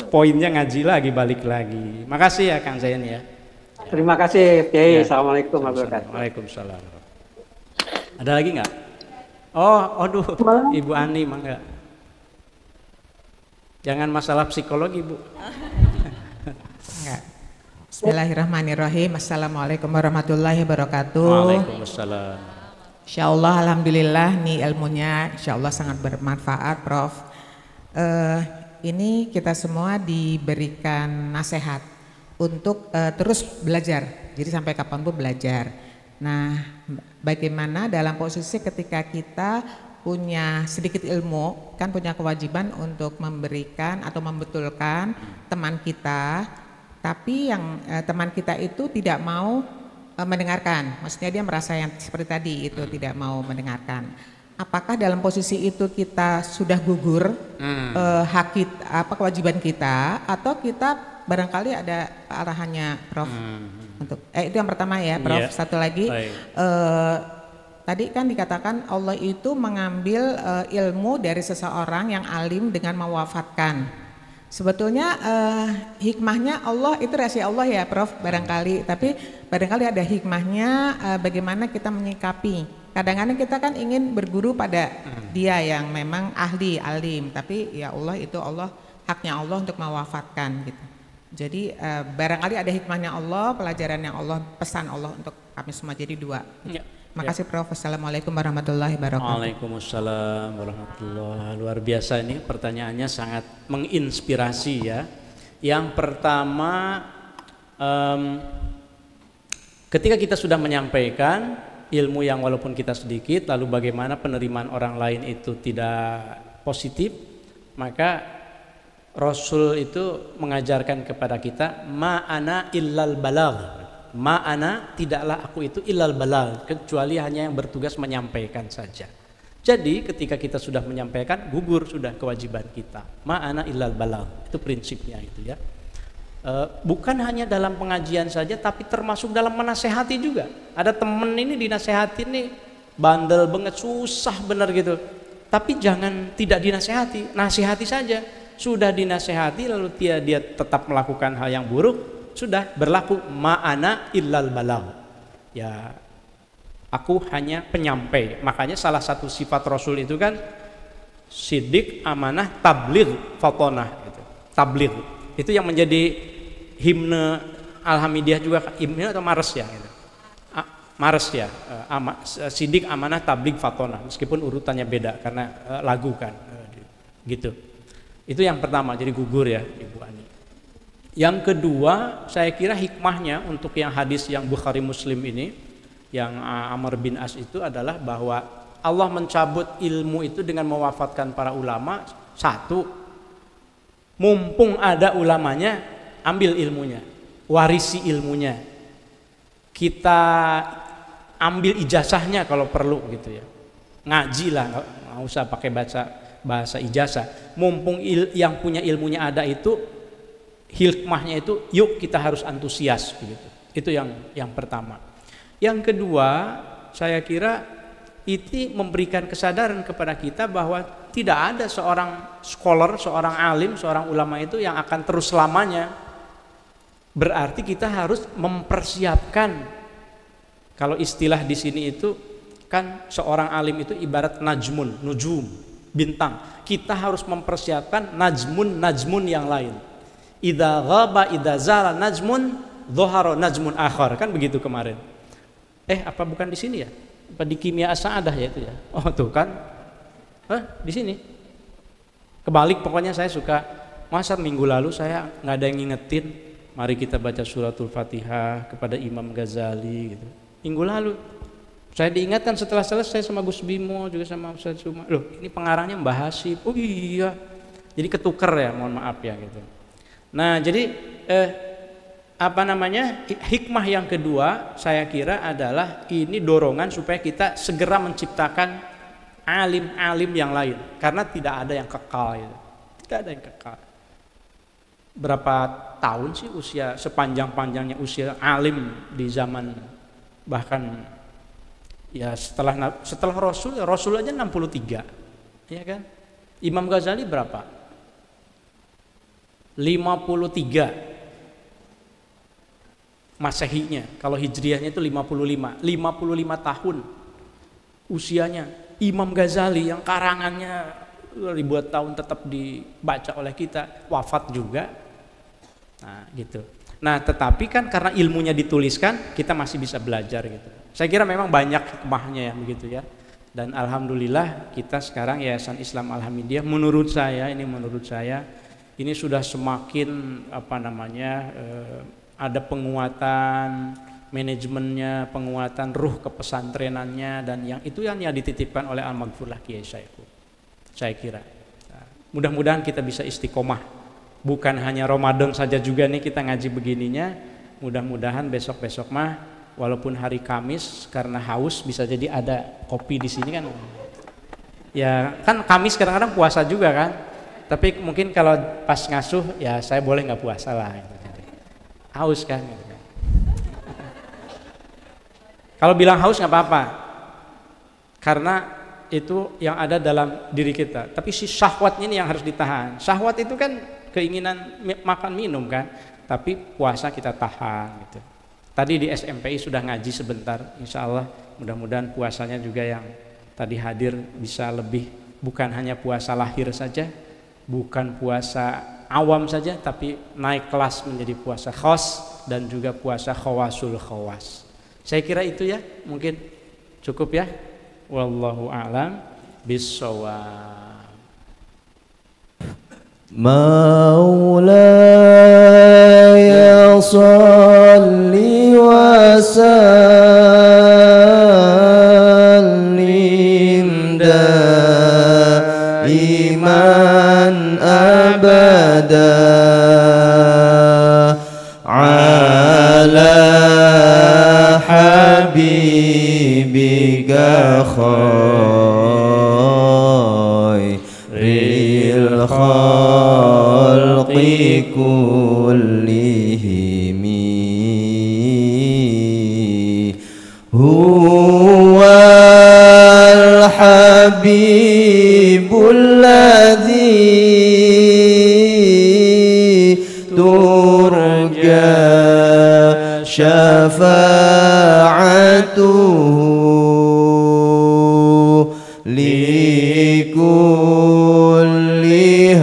Poinnya ngaji lagi, balik lagi. Makasih ya Kang Zain ya. Terima kasih Kiai. Assalamualaikum warahmatullahi wabarakatuh. Waalaikumsalam. Ada lagi nggak? Oh, aduh, Ibu Ani mangga. Jangan masalah psikologi, Bu. Enggak. Bismillahirrahmanirrahim. Assalamualaikum warahmatullahi wabarakatuh. Waalaikumsalam. Insyaallah, alhamdulillah nih ilmunya insyaallah sangat bermanfaat, Prof. Ini kita semua diberikan nasihat untuk terus belajar. Jadi sampai kapanpun belajar. Nah, bagaimana dalam posisi ketika kita punya sedikit ilmu, kan punya kewajiban untuk memberikan atau membetulkan teman kita, tapi yang teman kita itu tidak mau mendengarkan, maksudnya dia merasa yang seperti tadi itu tidak mau mendengarkan. Apakah dalam posisi itu kita sudah gugur hak kita, kewajiban kita, atau kita barangkali ada arahannya, Prof? Untuk itu yang pertama ya, Prof. Satu lagi. Tadi kan dikatakan Allah itu mengambil ilmu dari seseorang yang alim dengan mewafatkan. Sebetulnya hikmahnya Allah itu rahasia Allah ya, Prof, barangkali. Tapi barangkali ada hikmahnya bagaimana kita menyikapi. Kadang-kadang kita kan ingin berguru pada dia yang memang ahli, alim. Tapi ya Allah itu haknya Allah untuk mewafatkan gitu. Jadi barangkali ada hikmahnya Allah, pelajaran yang Allah, pesan Allah untuk kami semua, jadi dua. Makasih Prof. Assalamualaikum warahmatullahi wabarakatuh. Waalaikumsalam warahmatullahi wabarakatuh. Luar biasa, ini pertanyaannya sangat menginspirasi ya. Yang pertama, ketika kita sudah menyampaikan, ilmu yang walaupun kita sedikit, lalu bagaimana penerimaan orang lain itu tidak positif, maka Rasul itu mengajarkan kepada kita ma'ana illal balagh. Ma'ana, tidaklah aku itu illal balagh, kecuali hanya yang bertugas menyampaikan saja. Jadi ketika kita sudah menyampaikan, gugur sudah kewajiban kita. Ma'ana illal balagh, itu prinsipnya itu ya. Bukan hanya dalam pengajian saja, tapi termasuk dalam menasehati juga. Ada temen ini dinasehati nih, bandel banget, susah bener gitu. Tapi jangan tidak dinasehati, nasihati saja. Sudah dinasehati lalu dia tetap melakukan hal yang buruk, sudah berlaku ma'ana illal balagh. Ya, aku hanya penyampai. Makanya salah satu sifat Rasul itu kan sidik, amanah, tabligh, fatonah gitu. Tabligh itu yang menjadi himne Alhamidiyah juga, himne atau mares ya gitu. Mares ya, sidik, amanah, tabligh, fatonah, meskipun urutannya beda karena lagu kan gitu. Itu yang pertama, jadi gugur ya Ibu Ani. Yang kedua, saya kira hikmahnya untuk yang hadis yang Bukhari Muslim ini, yang Amr bin As itu adalah bahwa Allah mencabut ilmu itu dengan mewafatkan para ulama. Satu, mumpung ada ulamanya, ambil ilmunya, warisi ilmunya, kita ambil ijazahnya kalau perlu gitu ya, ngaji lah, nggak usah pakai bahasa ijazah. Mumpung yang punya ilmunya ada itu, hikmahnya itu, yuk kita harus antusias begitu. Itu yang pertama. Yang kedua, saya kira itu memberikan kesadaran kepada kita bahwa tidak ada seorang scholar, seorang alim, seorang ulama itu yang akan terus selamanya. Berarti kita harus mempersiapkan. Kalau istilah di sini itu kan seorang alim itu ibarat najmun, nujum, bintang. Kita harus mempersiapkan najmun yang lain. Idza ghaba idza zala najmun dhahara najmun akhar, kan begitu kemarin. Apa bukan di sini ya? Apa di kimia as-sa'adah ya itu ya? Oh tuh kan. Di sini. Kebalik pokoknya. Saya suka, masa minggu lalu saya nggak ada yang ngingetin mari kita baca suratul Fatihah kepada Imam Ghazali gitu. Minggu lalu saya diingatkan setelah selesai sama Gus Bimo juga sama Ustaz Suma. Loh, ini pengarangnya Mbah Hasyim. Oh iya. Jadi ketuker ya, mohon maaf ya gitu. Nah, jadi hikmah yang kedua saya kira adalah ini dorongan supaya kita segera menciptakan alim-alim yang lain, karena tidak ada yang kekal gitu. Tidak ada yang kekal. Berapa tahun sih usia sepanjang-panjangnya usia alim di zaman, bahkan ya setelah Rasul aja 63 ya kan. Imam Ghazali berapa? 53 Masehinya. Kalau Hijriahnya itu 55 tahun usianya Imam Ghazali yang karangannya ribuan tahun tetap dibaca oleh kita, wafat juga. Nah gitu. Nah tetapi kan karena ilmunya dituliskan, kita masih bisa belajar gitu. Saya kira memang banyak hikmahnya ya begitu ya. Dan alhamdulillah kita sekarang Yayasan Islam Alhamidiyah menurut saya ini sudah semakin ada penguatan manajemennya, penguatan ruh kepesantrenannya, dan yang itu yang dititipkan oleh Al-Maghfurlah Kiai Syaikhu. Saya kira mudah-mudahan kita bisa istiqomah. Bukan hanya Ramadan saja juga nih kita ngaji begininya. Mudah-mudahan besok-besok mah walaupun hari Kamis karena haus bisa jadi ada kopi di sini kan. Ya kan Kamis kadang-kadang puasa juga kan. Tapi mungkin kalau pas ngasuh ya saya boleh nggak puasa lah. Haus kan. Kalau bilang haus nggak apa-apa. Karena itu yang ada dalam diri kita. Tapi si syahwatnya ini yang harus ditahan. Syahwat itu kan keinginan makan minum kan, tapi puasa kita tahan gitu. Tadi di SMPI sudah ngaji sebentar, insya Allah mudah-mudahan puasanya juga yang tadi hadir bisa lebih, bukan hanya puasa lahir saja, bukan puasa awam saja, tapi naik kelas menjadi puasa khos dan juga puasa khawasul khawas. Saya kira itu ya, mungkin cukup ya. Wallahu a'lam bissawab. مولاي صل وسلم دائما أبدا على حبيبك خير الخلق كلهم هو الحبيب الذي ترجى شفاعته لكل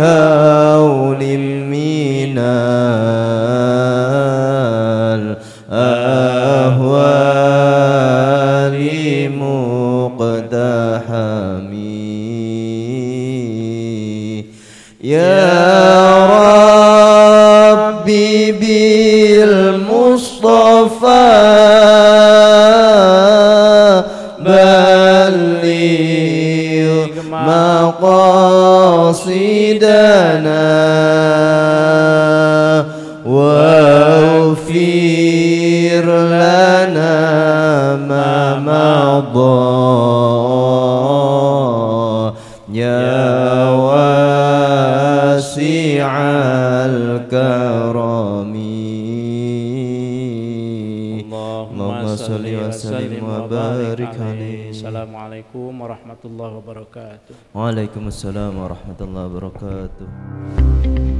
هول من الأهوال مقتحم يا ربي بالمصطفى بلغ مقاصدنا واغفر لنا ما مضى يا واسع الكرم اللهم صل وسلم وبارك عليه. Assalamualaikum warahmatullahi wabarakatuh. Waalaikumsalam warahmatullahi wabarakatuh.